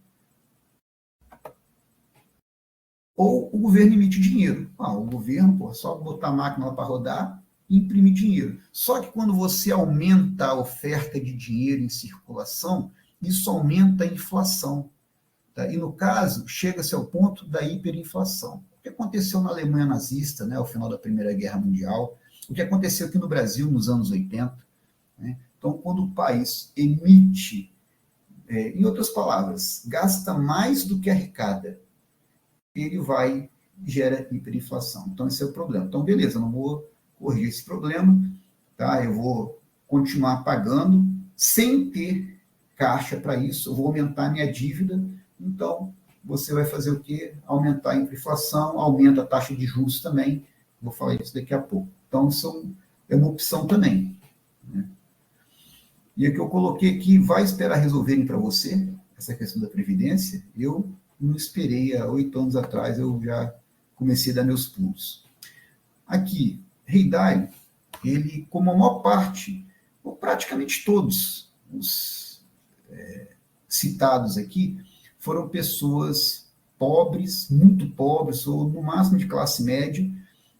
Ou o governo emite dinheiro. O governo, só botar a máquina lá para rodar e imprimir dinheiro. Só que quando você aumenta a oferta de dinheiro em circulação, isso aumenta a inflação. Tá? E, no caso, chega-se ao ponto da hiperinflação. O que aconteceu na Alemanha nazista, né, ao final da Primeira Guerra Mundial, o que aconteceu aqui no Brasil nos anos 80. Né? Então, quando o país emite, em outras palavras, gasta mais do que arrecada, ele gera hiperinflação. Então, esse é o problema. Então, beleza, eu não vou corrigir esse problema, tá? Eu vou continuar pagando sem ter caixa para isso, eu vou aumentar a minha dívida, então você vai fazer o quê? Aumentar a inflação, aumenta a taxa de juros também, vou falar isso daqui a pouco. Então, é uma opção também. Né? E o que eu coloquei aqui, vai esperar resolverem para você, essa questão da Previdência, eu não esperei, há 8 anos atrás eu já comecei a dar meus pulos. Aqui, Rei Dalio, ele, como a maior parte, ou praticamente todos os citados aqui, foram pessoas pobres, muito pobres, ou no máximo de classe média,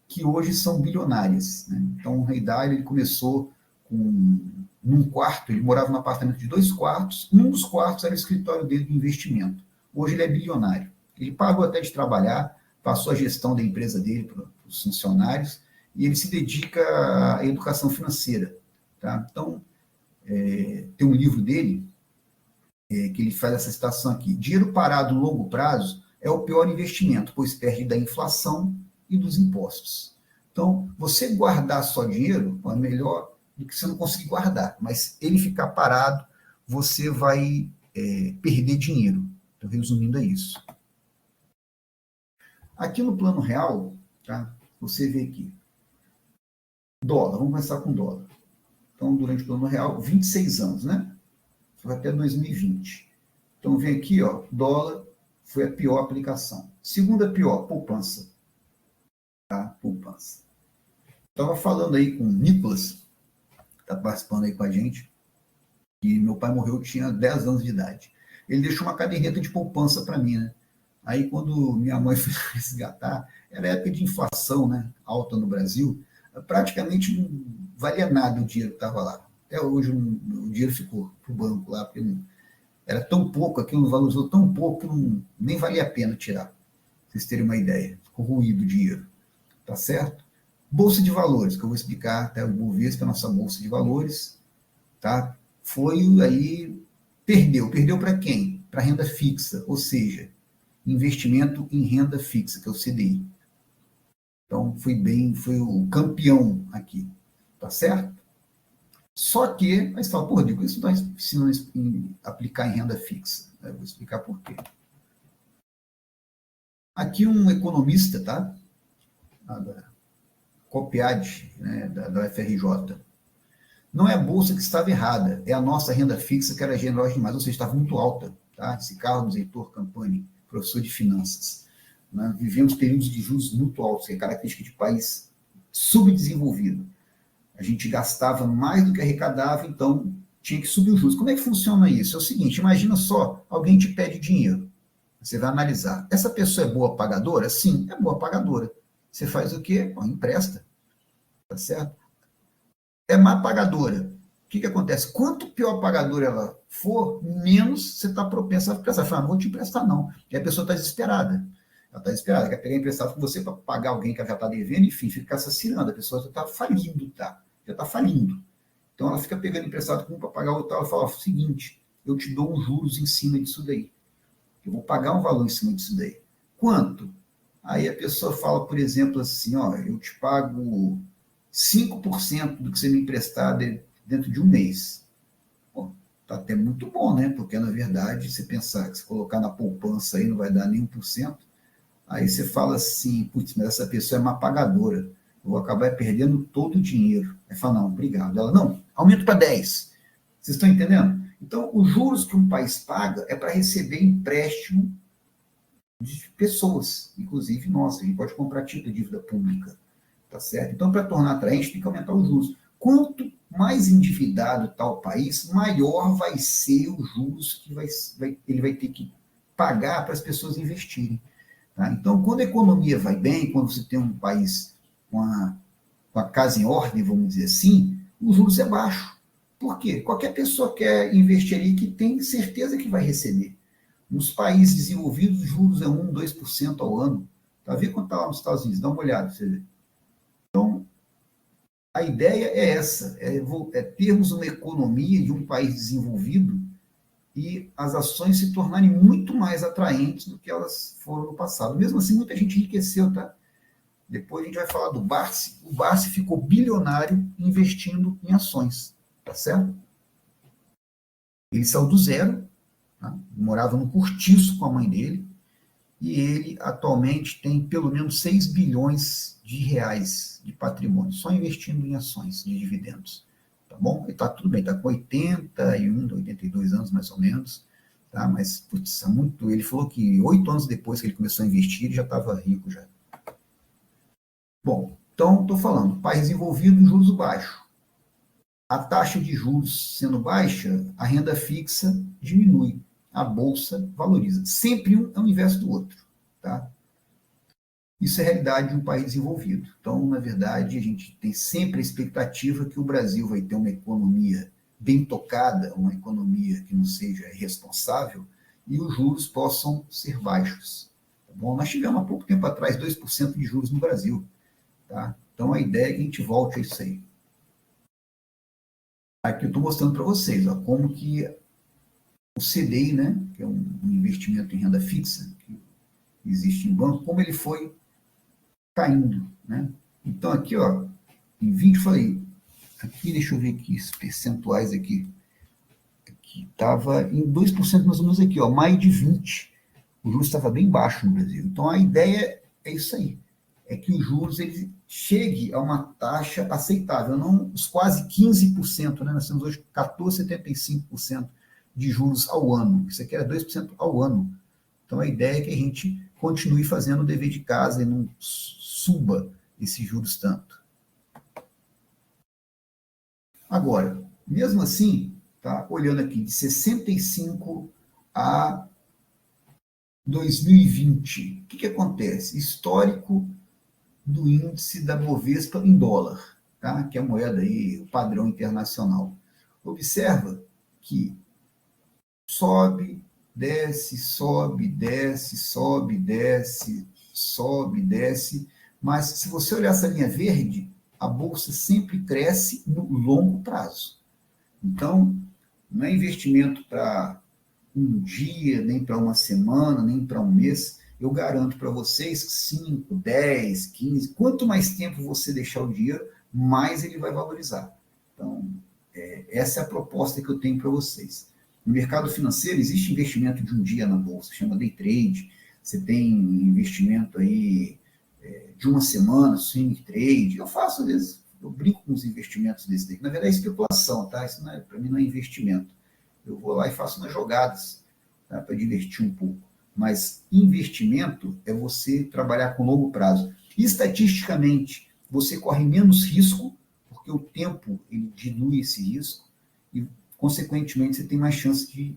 que hoje são bilionárias. Né? Então, o Rei Dalio, ele começou num quarto, ele morava num apartamento de 2 quartos, um dos quartos era o escritório dele de investimento. Hoje ele é bilionário. Ele parou até de trabalhar, passou a gestão da empresa dele para os funcionários, e ele se dedica à educação financeira. Tá? Então, tem um livro dele, que ele faz essa citação aqui: dinheiro parado no longo prazo é o pior investimento, pois perde da inflação e dos impostos. Então, você guardar só dinheiro é melhor do que você não conseguir guardar, mas ele ficar parado, você vai perder dinheiro. Então, resumindo, é isso. Aqui no plano real, tá? Você vê aqui, dólar, vamos começar com dólar. Então, durante o plano real, 26 anos, né? Foi até 2020. Então, vem aqui, ó, dólar foi a pior aplicação. Segunda pior, poupança. Tá? Poupança. Estava falando aí com o Nicolas, que está participando aí com a gente, que meu pai morreu, eu tinha 10 anos de idade. Ele deixou uma caderneta de poupança para mim, né? Aí, quando minha mãe foi resgatar, era época de inflação, né, alta no Brasil, praticamente não valia nada o dinheiro que estava lá. Até hoje o dinheiro ficou para o banco lá, porque era tão pouco, aquilo valorizou tão pouco que nem valia a pena tirar. Pra vocês terem uma ideia. Ficou ruído o dinheiro. Tá certo? Bolsa de valores, que eu vou explicar, até o Bovespa, a nossa bolsa de valores, tá? Foi aí, perdeu para quem? Para renda fixa, ou seja, investimento em renda fixa, que é o CDI. Então, foi o campeão aqui, tá certo? Só que, mas fala, porra, digo, isso nós ensinamos em aplicar em renda fixa. Eu vou explicar por quê. Aqui um economista, tá? Da COPIAD, né, da UFRJ. Não é a bolsa que estava errada, é a nossa renda fixa que era generosa demais, ou seja, estava muito alta. Tá? Esse Carlos Heitor Campani, professor de finanças. Né? Vivemos períodos de juros muito altos, que é característica de país subdesenvolvido. A gente gastava mais do que arrecadava, então tinha que subir os juros. Como é que funciona isso? É o seguinte, imagina só, alguém te pede dinheiro. Você vai analisar. Essa pessoa é boa pagadora? Sim, é boa pagadora. Você faz o quê? Bom, empresta. Tá certo? É má pagadora. O que acontece? Quanto pior pagadora ela for, menos você está propenso a pensar, não vou te emprestar não. E a pessoa está desesperada. Ela está desesperada, quer pegar emprestado com você para pagar alguém que ela já está devendo, enfim, fica assassinando. A pessoa já está falindo, tá? Já está falindo. Então ela fica pegando emprestado com um para pagar o outro. Ela fala, seguinte, eu te dou uns juros em cima disso daí. Eu vou pagar um valor em cima disso daí. Quanto? Aí a pessoa fala, por exemplo, assim, ó, eu te pago 5% do que você me emprestar dentro de um mês. Pô, tá até muito bom, né? Porque, na verdade, se pensar que se colocar na poupança aí não vai dar nem 1%, aí você fala assim, putz, mas essa pessoa é uma pagadora, eu vou acabar perdendo todo o dinheiro. Aí fala, não, obrigado. Ela, não, aumenta para 10. Vocês estão entendendo? Então, os juros que um país paga é para receber empréstimo de pessoas, inclusive nós. A gente pode comprar título de dívida pública. Tá certo? Então, para tornar atraente, tem que aumentar os juros. Quanto mais endividado está o país, maior vai ser os juros que ele vai ter que pagar para as pessoas investirem. Tá? Então, quando a economia vai bem, quando você tem um país com a casa em ordem, vamos dizer assim, os juros é baixo. Por quê? Qualquer pessoa quer investir ali que tem certeza que vai receber. Nos países desenvolvidos, os juros é 1, 2% ao ano. Tá? Vê quanto está lá nos Estados Unidos, dá uma olhada, você vê. Então, a ideia é essa, é termos uma economia de um país desenvolvido e as ações se tornarem muito mais atraentes do que elas foram no passado. Mesmo assim, muita gente enriqueceu, tá? Depois a gente vai falar do Barsi. O Barsi ficou bilionário investindo em ações, tá certo? Ele saiu do zero, tá? Morava num cortiço com a mãe dele, e ele atualmente tem pelo menos 6 bilhões de reais de patrimônio, só investindo em ações de dividendos. Tá bom? E tá tudo bem, está com 81, 82 anos mais ou menos, tá? Mas, putz, ele falou que 8 anos depois que ele começou a investir, ele já estava rico já. Bom, então, estou falando, país desenvolvido, juros baixos. A taxa de juros sendo baixa, a renda fixa diminui, a bolsa valoriza. Sempre um é o inverso do outro. Tá? Isso é a realidade de um país desenvolvido. Então, na verdade, a gente tem sempre a expectativa que o Brasil vai ter uma economia bem tocada, uma economia que não seja irresponsável, e os juros possam ser baixos. Tá bom? Nós tivemos há pouco tempo atrás 2% de juros no Brasil. Tá? Então, a ideia é que a gente volte a isso aí. Aqui eu estou mostrando para vocês ó, como que o CDI, né, que é um investimento em renda fixa, que existe em banco, como ele foi caindo, né? Então, aqui, ó, em 20, falei, aqui, deixa eu ver aqui, os percentuais aqui estava em 2% mais ou menos aqui, ó, maio de 20, o juros estava bem baixo no Brasil. Então, a ideia é isso aí, é que os juros ele chegue a uma taxa aceitável, não os quase 15%, né? Nós temos hoje 14,75% de juros ao ano. Isso aqui era 2% ao ano. Então, a ideia é que a gente continue fazendo o dever de casa e não suba esses juros tanto. Agora, mesmo assim, tá, olhando aqui, de 65 a 2020, o que acontece? Histórico do índice da Bovespa em dólar, tá? Que é a moeda aí, o padrão internacional. Observa que sobe, desce, sobe, desce, sobe, desce, sobe, desce, mas se você olhar essa linha verde, a bolsa sempre cresce no longo prazo. Então, não é investimento para um dia, nem para uma semana, nem para um mês. Eu garanto para vocês que 5, 10, 15, quanto mais tempo você deixar o dinheiro, mais ele vai valorizar. Então, essa é a proposta que eu tenho para vocês. No mercado financeiro, existe investimento de um dia na bolsa, chama day trade. Você tem investimento aí de uma semana, swing trade. Eu faço, às vezes, eu brinco com os investimentos desse daí. Na verdade, é especulação, tá? Isso para mim não é investimento. Eu vou lá e faço umas jogadas, tá? Para divertir um pouco. Mas investimento é você trabalhar com longo prazo. Estatisticamente, você corre menos risco, porque o tempo ele dilui esse risco e, consequentemente, você tem mais chance de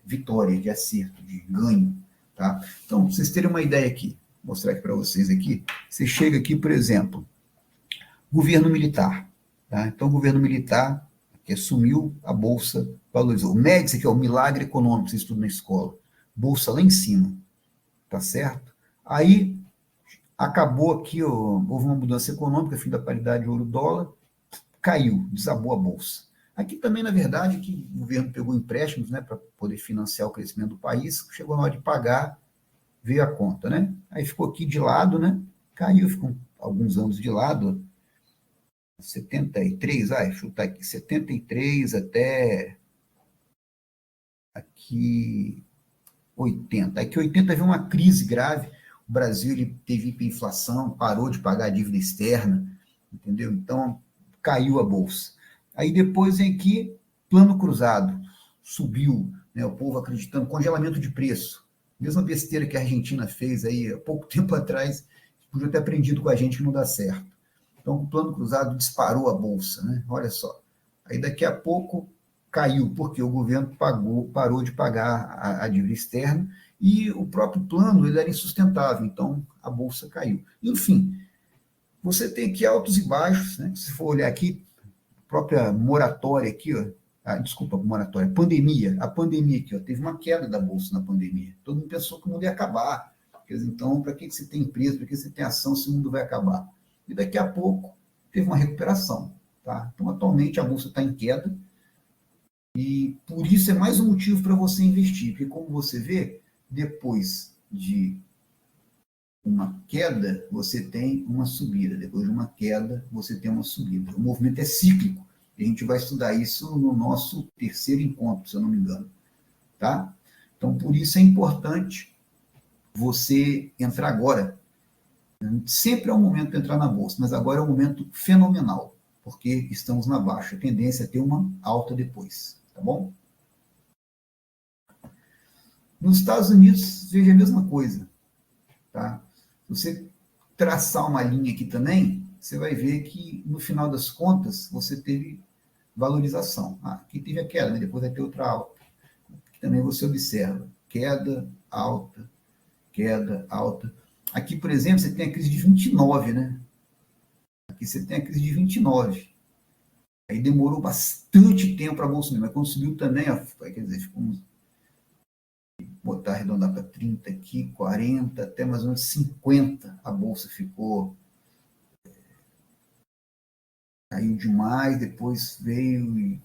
vitória, de acerto, de ganho. Tá? Então, para vocês terem uma ideia aqui, vou mostrar aqui para vocês aqui, você chega aqui, por exemplo, governo militar. Tá? Então, o governo militar que assumiu a bolsa, valorizou. O MEDIS aqui é o milagre econômico, vocês estudam na escola. Bolsa lá em cima, tá certo? Aí, acabou aqui, houve uma mudança econômica, fim da paridade ouro-dólar, caiu, desabou a bolsa. Aqui também, na verdade, que o governo pegou empréstimos, né, para poder financiar o crescimento do país, chegou na hora de pagar, veio a conta, né? Aí ficou aqui de lado, né? Caiu, ficou alguns anos de lado, 73, chutar aqui, 73 até aqui 80. Aqui 80 veio uma crise grave, o Brasil ele teve hiperinflação, parou de pagar a dívida externa, entendeu? Então, caiu a bolsa. Aí depois vem aqui, plano cruzado, subiu, né, o povo acreditando, congelamento de preço. Mesma besteira que a Argentina fez aí há pouco tempo atrás, podia ter aprendido com a gente que não dá certo. Então, o plano cruzado disparou a bolsa, né? Olha só. Aí daqui a pouco caiu, porque o governo parou de pagar a dívida externa e o próprio plano ele era insustentável, então a bolsa caiu. Enfim, você tem aqui altos e baixos, né? Se for olhar aqui, a própria moratória aqui, ó, desculpa, moratória, pandemia, a pandemia aqui, ó, teve uma queda da bolsa na pandemia. Todo mundo pensou que o mundo ia acabar. Então, para que você tem empresa, para que você tem ação se o mundo vai acabar? E daqui a pouco teve uma recuperação. Tá? Então, atualmente, a bolsa está em queda e por isso é mais um motivo para você investir, porque como você vê, depois de uma queda, você tem uma subida. Depois de uma queda, você tem uma subida. O movimento é cíclico. A gente vai estudar isso no nosso terceiro encontro, se eu não me engano. Tá? Então, por isso é importante você entrar agora. Sempre é um momento de entrar na bolsa, mas agora é um momento fenomenal, porque estamos na baixa. A tendência é ter uma alta depois. Tá bom? Nos Estados Unidos, veja a mesma coisa. Tá? Se você traçar uma linha aqui também, você vai ver que, no final das contas, você teve valorização. Aqui teve a queda, né? Depois vai ter outra alta. Aqui também você observa queda, alta, queda, alta. Aqui, por exemplo, você tem a crise de 29, né? Aqui você tem a crise de 29. Aí demorou bastante tempo para a bolsa subir, mas quando subiu também, quer dizer, ficou botar arredondar para 30 aqui, 40, até mais ou menos 50, a bolsa ficou, caiu demais, depois veio e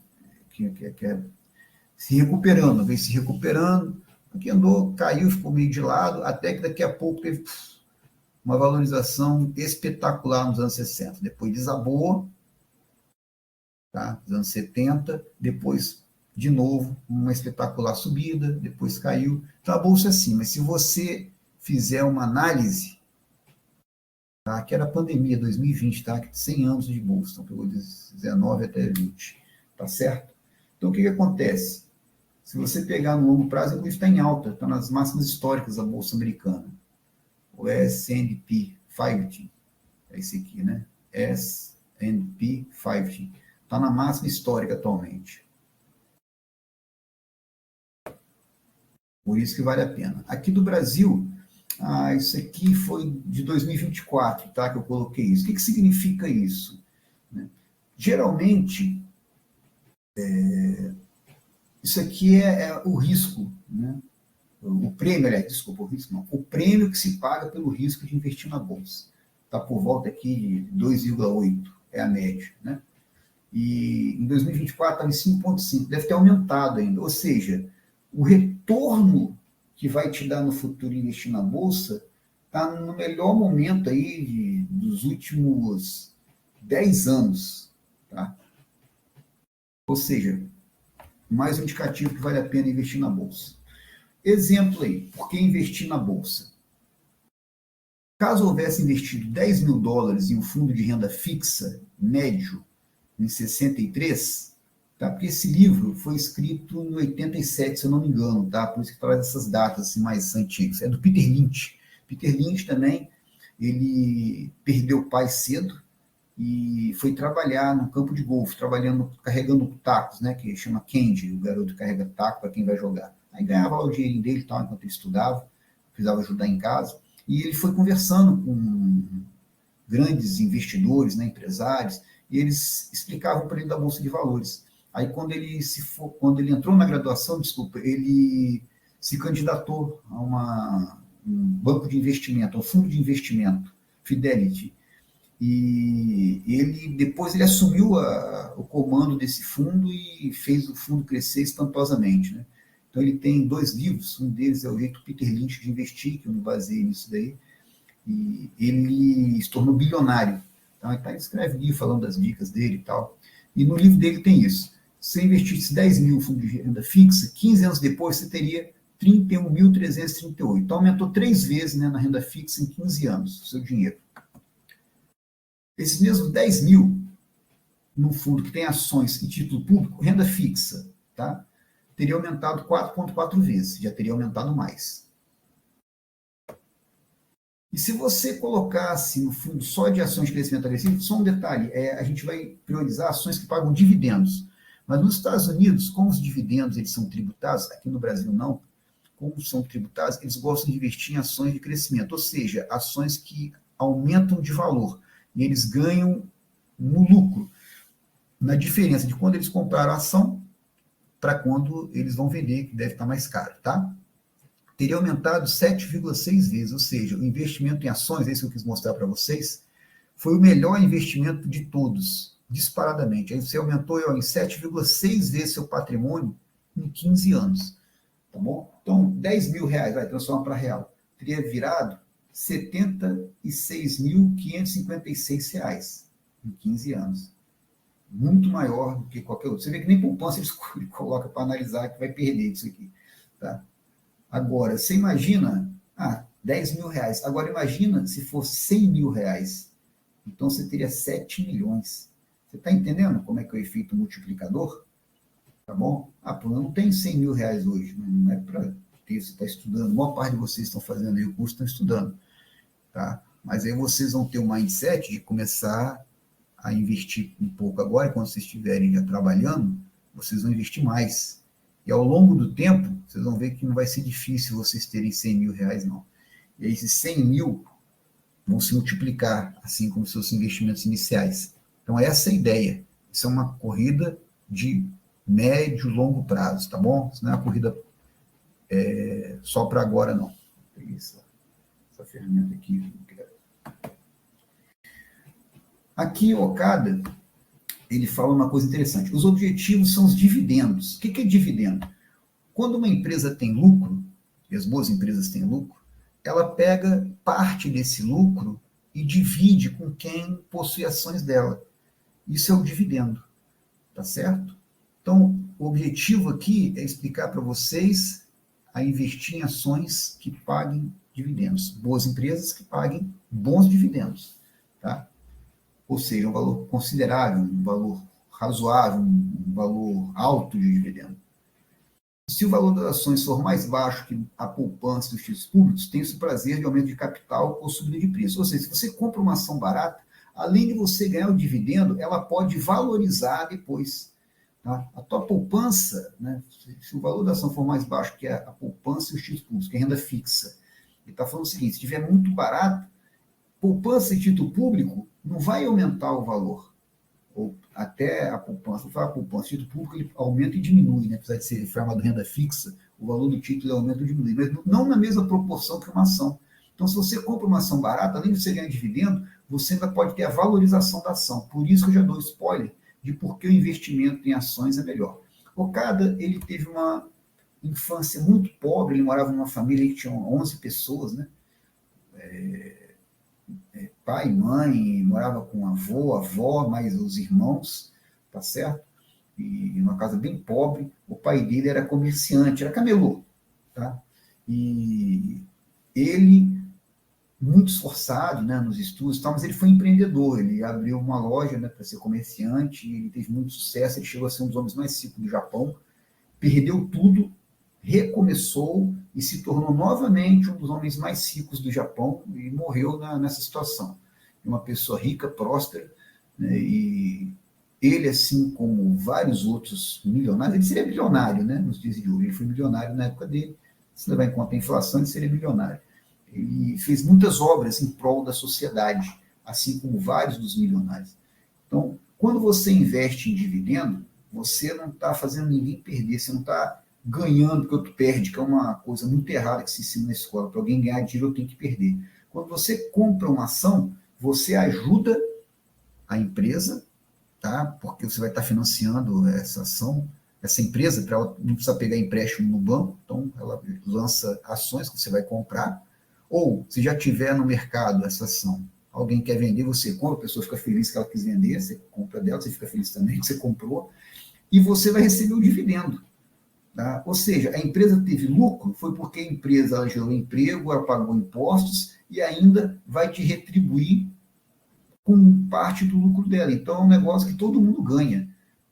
se recuperando, veio se recuperando, aqui andou, caiu, ficou meio de lado, até que daqui a pouco teve uma valorização espetacular nos anos 60, depois desabou, tá? Nos anos 70, depois de novo, uma espetacular subida, depois caiu. Então, a bolsa é assim, mas se você fizer uma análise, tá? Que era a pandemia, 2020, tá? 100 anos de bolsa, então pegou de 19 até 20, tá certo? Então, o que acontece? Se você pegar no longo prazo, ele está em alta, está nas máximas históricas da bolsa americana. O S&P 500, é esse aqui, né? S&P 500, está na máxima histórica atualmente. Por isso que vale a pena. Aqui do Brasil, isso aqui foi de 2024, tá? Que eu coloquei isso. O que significa isso? Geralmente, Isso aqui é o risco, né? O prêmio, aliás, desculpa, o risco não. O prêmio que se paga pelo risco de investir na bolsa. Está por volta aqui de 2,8, é a média, né? E em 2024 estava em 5,5, deve ter aumentado ainda. Ou seja, o retorno que vai te dar no futuro investir na bolsa está no melhor momento aí dos últimos 10 anos. Tá? Ou seja, mais um indicativo que vale a pena investir na bolsa. Exemplo aí, por que investir na bolsa? Caso houvesse investido US$ 10.000 em um fundo de renda fixa médio em 63, tá? Porque esse livro foi escrito em 87, se eu não me engano, tá? Por isso que traz essas datas assim, mais antigas. É do Peter Lynch. Peter Lynch também, ele perdeu o pai cedo e foi trabalhar no campo de golfe, carregando tacos, né? Que chama Candy, o garoto carrega taco para quem vai jogar. Aí ganhava lá o dinheirinho dele e tal, enquanto ele estudava, precisava ajudar em casa. E ele foi conversando com grandes investidores, né, empresários, e eles explicavam para ele da Bolsa de Valores. Aí, quando ele entrou na graduação, desculpa, ele se candidatou a um banco de investimento, a um fundo de investimento, Fidelity. E depois ele assumiu o comando desse fundo e fez o fundo crescer espantosamente, né? Então ele tem 2 livros, um deles é o jeito Peter Lynch de investir, que eu me baseei nisso daí, e ele se tornou bilionário. Então, ele escreve livro falando das dicas dele e tal. E no livro dele tem isso. Se você investisse 10 mil em fundo de renda fixa, 15 anos depois você teria 31.338. Então, aumentou 3 vezes, né, na renda fixa em 15 anos, o seu dinheiro. Esses mesmos 10 mil, num fundo que tem ações e título público, renda fixa, tá? Teria aumentado 4,4 vezes, já teria aumentado mais. E se você colocasse no fundo só de ações de crescimento agressivo, só um detalhe, a gente vai priorizar ações que pagam dividendos. Mas nos Estados Unidos, como os dividendos eles são tributados, aqui no Brasil não, como são tributados, eles gostam de investir em ações de crescimento, ou seja, ações que aumentam de valor. E eles ganham no lucro, na diferença de quando eles compraram a ação para quando eles vão vender, que deve estar mais caro, tá? Teria aumentado 7,6 vezes, ou seja, o investimento em ações, esse que eu quis mostrar para vocês, foi o melhor investimento de todos, disparadamente. Aí você aumentou em 7,6 vezes seu patrimônio em 15 anos, tá bom? Então, R$ 10.000, vai transformar para real, teria virado R$ 76.556 em 15 anos. Muito maior do que qualquer outro. Você vê que nem poupança ele coloca para analisar que vai perder isso aqui, tá? Agora, você imagina, R$ 10.000. Agora, imagina se fosse R$ 100.000. Então, você teria 7 milhões. Você está entendendo como é que é o efeito multiplicador? Tá bom? Eu não tenho R$ 100.000 hoje. Não é para ter, você está estudando. A maior parte de vocês estão fazendo aí o curso, estão estudando. Tá? Mas aí vocês vão ter o mindset de começar a investir um pouco agora, quando vocês estiverem já trabalhando, vocês vão investir mais. E ao longo do tempo, vocês vão ver que não vai ser difícil vocês terem R$ 100.000, não. E aí esses 100 mil vão se multiplicar, assim como seus investimentos iniciais. Então, essa é a ideia. Isso é uma corrida de médio e longo prazo, tá bom? Isso não é uma corrida só para agora, não. Vou pegar essa ferramenta aqui. Aqui, o Okada, ele fala uma coisa interessante. Os objetivos são os dividendos. O que é dividendo? Quando uma empresa tem lucro, e as boas empresas têm lucro, ela pega parte desse lucro e divide com quem possui ações dela. Isso é o dividendo, tá certo? Então, o objetivo aqui é explicar para vocês a investir em ações que paguem dividendos. Boas empresas que paguem bons dividendos, tá? Ou seja, um valor considerável, um valor razoável, um valor alto de dividendo. Se o valor das ações for mais baixo que a poupança dos títulos públicos, tem-se o prazer de aumento de capital ou subida de preço. Ou seja, se você compra uma ação barata, além de você ganhar o dividendo, ela pode valorizar depois. Tá? A tua poupança, né, se o valor da ação for mais baixo que a poupança e os títulos públicos, que é renda fixa, ele está falando o seguinte, se estiver muito barato, poupança e título público não vai aumentar o valor. ou até a poupança, vou falar poupança, o título público ele aumenta e diminui, né? Apesar de ser formado renda fixa, o valor do título aumenta ou diminui, mas não na mesma proporção que uma ação. Então, se você compra uma ação barata, além de você ganhar dividendo, você ainda pode ter a valorização da ação. Por isso que eu já dou spoiler de por que o investimento em ações é melhor. Okada, ele teve uma infância muito pobre, ele morava numa família que tinha 11 pessoas, né? Pai, mãe, morava com avô, avó, mais os irmãos, tá certo? E uma casa bem pobre. O pai dele era comerciante, era camelô, tá? E ele, muito esforçado, né, nos estudos, tal, mas ele foi empreendedor, ele abriu uma loja, né, para ser comerciante, ele teve muito sucesso, ele chegou a ser um dos homens mais ricos do Japão, perdeu tudo, recomeçou e se tornou novamente um dos homens mais ricos do Japão e morreu nessa situação. Uma pessoa rica, próspera, né, e ele, assim como vários outros milionários, ele seria bilionário, né, nos dias de hoje, ele foi milionário na época dele, se levar em conta a inflação, ele seria milionário. Ele fez muitas obras em prol da sociedade, assim como vários dos milionários. Então, quando você investe em dividendo, você não está fazendo ninguém perder, você não está ganhando porque tu perde, que é uma coisa muito errada que se ensina na escola. Para alguém ganhar dinheiro, eu tenho que perder. Quando você compra uma ação, você ajuda a empresa, tá? Porque você vai estar financiando essa ação, essa empresa, para ela não precisar pegar empréstimo no banco, então ela lança ações que você vai comprar, ou se já tiver no mercado essa ação, alguém quer vender, você compra, a pessoa fica feliz que ela quis vender, você compra dela, você fica feliz também que você comprou, e você vai receber o dividendo. Tá? Ou seja, a empresa teve lucro, foi porque a empresa ela gerou emprego, ela pagou impostos e ainda vai te retribuir com parte do lucro dela. Então é um negócio que todo mundo ganha,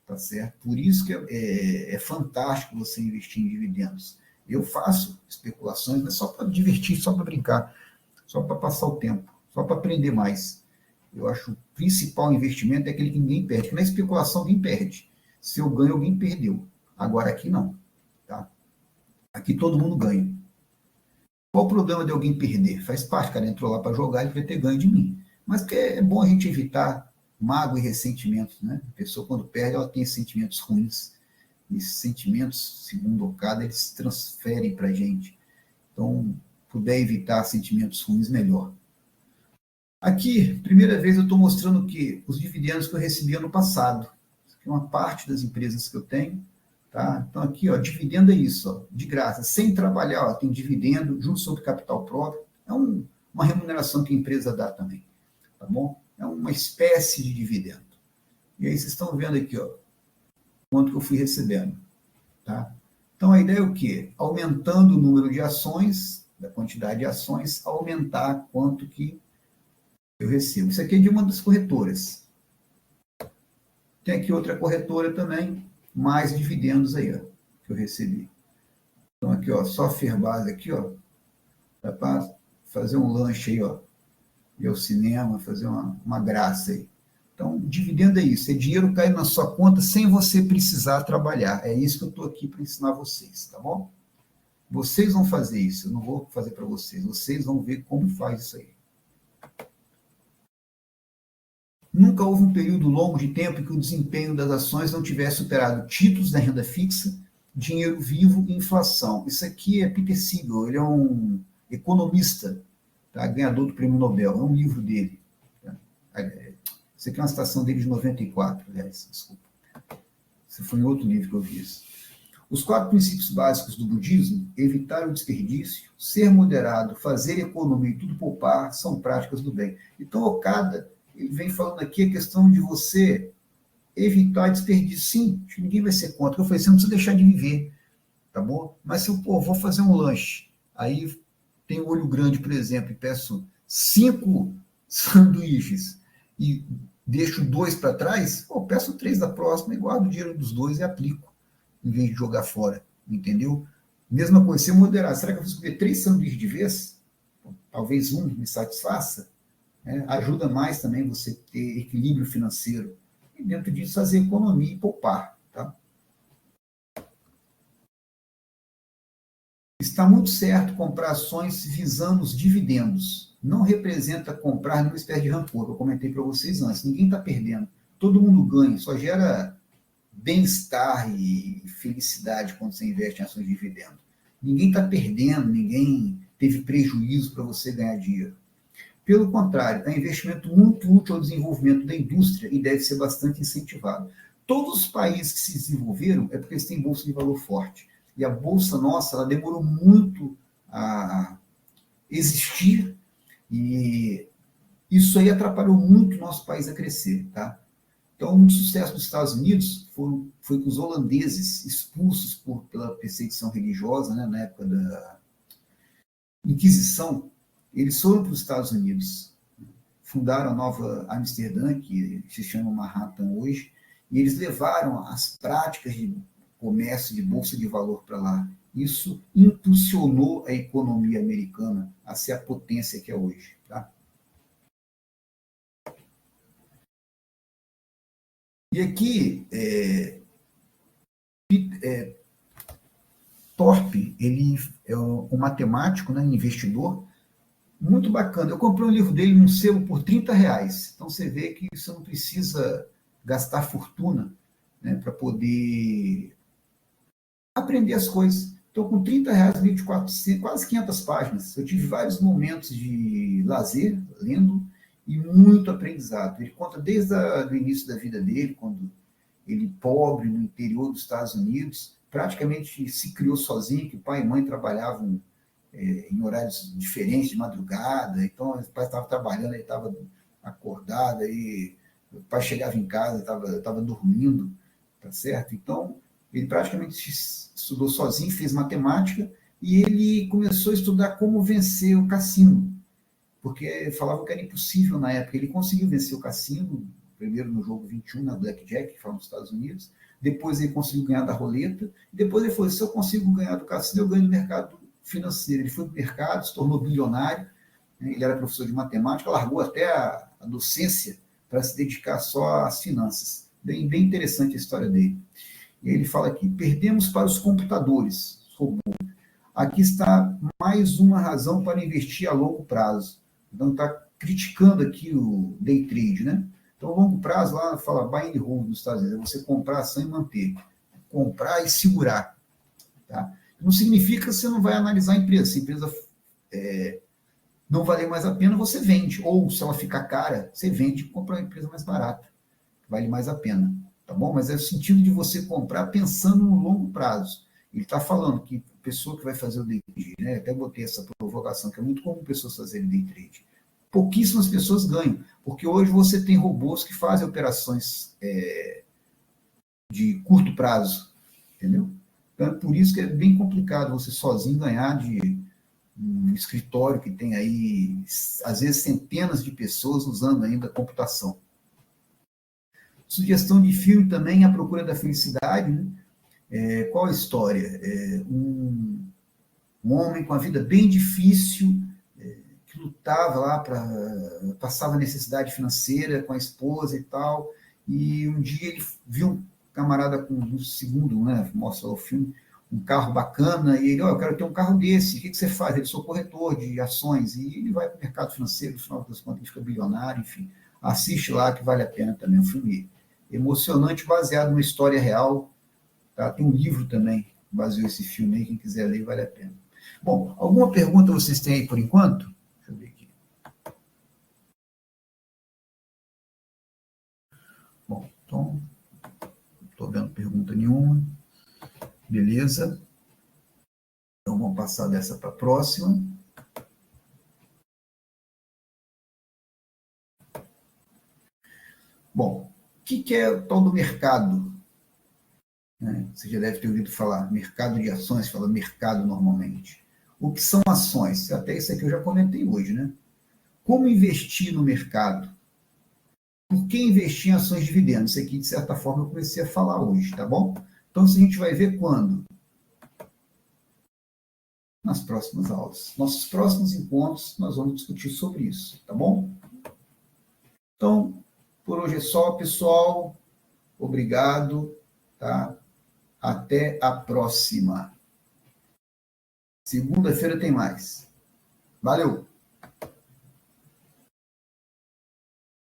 tá certo? Por isso que é fantástico você investir em dividendos. Eu faço especulações, mas só para divertir, só para brincar, só para passar o tempo, só para aprender mais. Eu acho que o principal investimento é aquele que ninguém perde, porque na especulação alguém perde. Se eu ganho, alguém perdeu. Agora aqui não. Tá? Aqui todo mundo ganha. Qual o problema de alguém perder? Faz parte, o cara entrou lá para jogar, ele vai ter ganho de mim. Mas que é bom a gente evitar mágoa e ressentimento, né? A pessoa, quando perde, ela tem sentimentos ruins. E esses sentimentos, segundo o Okada, eles se transferem para a gente. Então, puder evitar sentimentos ruins, melhor. Aqui, primeira vez eu estou mostrando que os dividendos que eu recebi ano passado. Isso aqui é uma parte das empresas que eu tenho. Tá? Então, aqui, ó, dividendo é isso, ó, de graça, sem trabalhar, ó, tem dividendo, juros sobre capital próprio. É uma remuneração que a empresa dá também. Tá bom? É uma espécie de dividendo. E aí vocês estão vendo aqui, ó, quanto que eu fui recebendo. Tá? Então, a ideia é o quê? Aumentando o número de ações, da quantidade de ações, aumentar quanto que eu recebo. Isso aqui é de uma das corretoras. Tem aqui outra corretora também, mais dividendos aí, ó, que eu recebi. Então, aqui, ó, só Ferbasa aqui, ó, dá para fazer um lanche aí, ó, ir ao cinema, fazer uma graça aí. Então, dividendo é isso, é dinheiro caindo na sua conta sem você precisar trabalhar. É isso que eu estou aqui para ensinar vocês, tá bom? Vocês vão fazer isso, eu não vou fazer para vocês, vocês vão ver como faz isso aí. Nunca houve um período longo de tempo em que o desempenho das ações não tivesse superado títulos da renda fixa, dinheiro vivo e inflação. Isso aqui é Peter Siegel, ele é um economista, tá? Ganhador do Prêmio Nobel, é um livro dele. Tá? Isso aqui é uma citação dele de 94, aliás, desculpa. Isso foi em outro livro que eu vi isso. Os 4 princípios básicos do budismo, evitar o desperdício, ser moderado, fazer economia e tudo poupar, são práticas do bem. Então, Okada, ele vem falando aqui a questão de você evitar desperdício. Sim, ninguém vai ser contra. Eu falei, você não precisa deixar de viver, tá bom? Mas se eu vou fazer um lanche, aí tem um olho grande, por exemplo, e peço 5 sanduíches e deixo 2 para trás, peço 3 da próxima e guardo o dinheiro dos 2 e aplico, em vez de jogar fora, entendeu? Mesma coisa, se eu moderar, será que eu vou escolher 3 sanduíches de vez? Talvez um me satisfaça. Ajuda mais também você ter equilíbrio financeiro. E dentro disso, fazer economia e poupar. Tá? Está muito certo comprar ações visando os dividendos. Não representa comprar numa espécie de rancor, que eu comentei para vocês antes. Ninguém está perdendo. todo mundo ganha, só gera bem-estar e felicidade quando você investe em ações de dividendo. Ninguém está perdendo, ninguém teve prejuízo para você ganhar dinheiro. Pelo contrário, é um investimento muito útil ao desenvolvimento da indústria e deve ser bastante incentivado. Todos os países que se desenvolveram é porque eles têm bolsa de valor forte. E a bolsa nossa, ela demorou muito a existir e isso aí atrapalhou muito o nosso país a crescer, tá? Então, um sucesso dos Estados Unidos foi que os holandeses, expulsos pela perseguição religiosa, né, na época da Inquisição, eles foram para os Estados Unidos, fundaram a Nova Amsterdã, que se chama Manhattan hoje, e eles levaram as práticas de comércio de bolsa de valor para lá. Isso impulsionou a economia americana a ser a potência que é hoje. Tá? E aqui, Thorpe, ele é um matemático, né, investidor, muito bacana. Eu comprei um livro dele num selo por R$30. Então você vê que você não precisa gastar fortuna, né, para poder aprender as coisas. Então, com R$30, livro de quase 500 páginas, eu tive vários momentos de lazer lendo e muito aprendizado. Ele conta desde o início da vida dele, quando ele pobre no interior dos Estados Unidos, praticamente se criou sozinho, que o pai e mãe trabalhavam em horários diferentes, de madrugada, então o pai estava trabalhando, ele estava acordado, aí o pai chegava em casa, estava dormindo, tá certo? Então, ele praticamente estudou sozinho, fez matemática, e ele começou a estudar como vencer o cassino, porque falavam que era impossível na época. Ele conseguiu vencer o cassino, primeiro no jogo 21, na Blackjack, que foi nos Estados Unidos, depois ele conseguiu ganhar da roleta, e depois ele falou, se eu consigo ganhar do cassino, eu ganho no mercado financeiro. Ele foi para o mercado, se tornou bilionário, né? Ele era professor de matemática, largou até a docência para se dedicar só às finanças. Bem interessante a história dele. E ele fala aqui, perdemos para os computadores, aqui está mais uma razão para investir a longo prazo. Então, está criticando aqui o day trade, né? Então, longo prazo, lá fala buy and hold nos Estados Unidos, é você comprar ação e manter. Comprar e segurar. Tá? Não significa que você não vai analisar a empresa. Se a empresa não valer mais a pena, você vende. Ou, se ela ficar cara, você vende e compra uma empresa mais barata. Vale mais a pena. Tá bom? Mas é o sentido de você comprar pensando no longo prazo. Ele está falando que a pessoa que vai fazer o day trade, né? Até botei essa provocação, que é muito comum pessoas fazerem day trade. Pouquíssimas pessoas ganham, porque hoje você tem robôs que fazem operações de curto prazo, entendeu? Então, é por isso que é bem complicado você sozinho ganhar de um escritório que tem aí, às vezes, centenas de pessoas usando ainda a computação. Sugestão de filme também, A Procura da Felicidade, né? Qual a história? Um homem com a vida bem difícil, que lutava lá, passava necessidade financeira com a esposa e tal, e um dia ele viu um camarada com um segundo, né, mostra o filme, um carro bacana, e ele, eu quero ter um carro desse, o que você faz? Ele, sou corretor de ações, e ele vai para o mercado financeiro, no final das contas ele fica bilionário, enfim, assiste lá que vale a pena também, um filme emocionante, baseado numa história real, tá? Tem um livro também, baseou esse filme aí, quem quiser ler, vale a pena. Bom, alguma pergunta vocês têm aí por enquanto? Deixa eu ver aqui. Bom, então, não estou vendo pergunta nenhuma. Beleza. Então, vamos passar dessa para a próxima. Bom, o que é o tal do mercado? Você já deve ter ouvido falar mercado de ações, fala mercado normalmente. O que são ações? Até isso aqui eu já comentei hoje, né? Como investir no mercado? Por que investir em ações de dividendos? Isso aqui, de certa forma, eu comecei a falar hoje, tá bom? Então, isso a gente vai ver quando? Nas próximas aulas. Nossos próximos encontros, nós vamos discutir sobre isso, tá bom? Então, por hoje é só, pessoal. Obrigado, tá? Até a próxima. Segunda-feira tem mais. Valeu!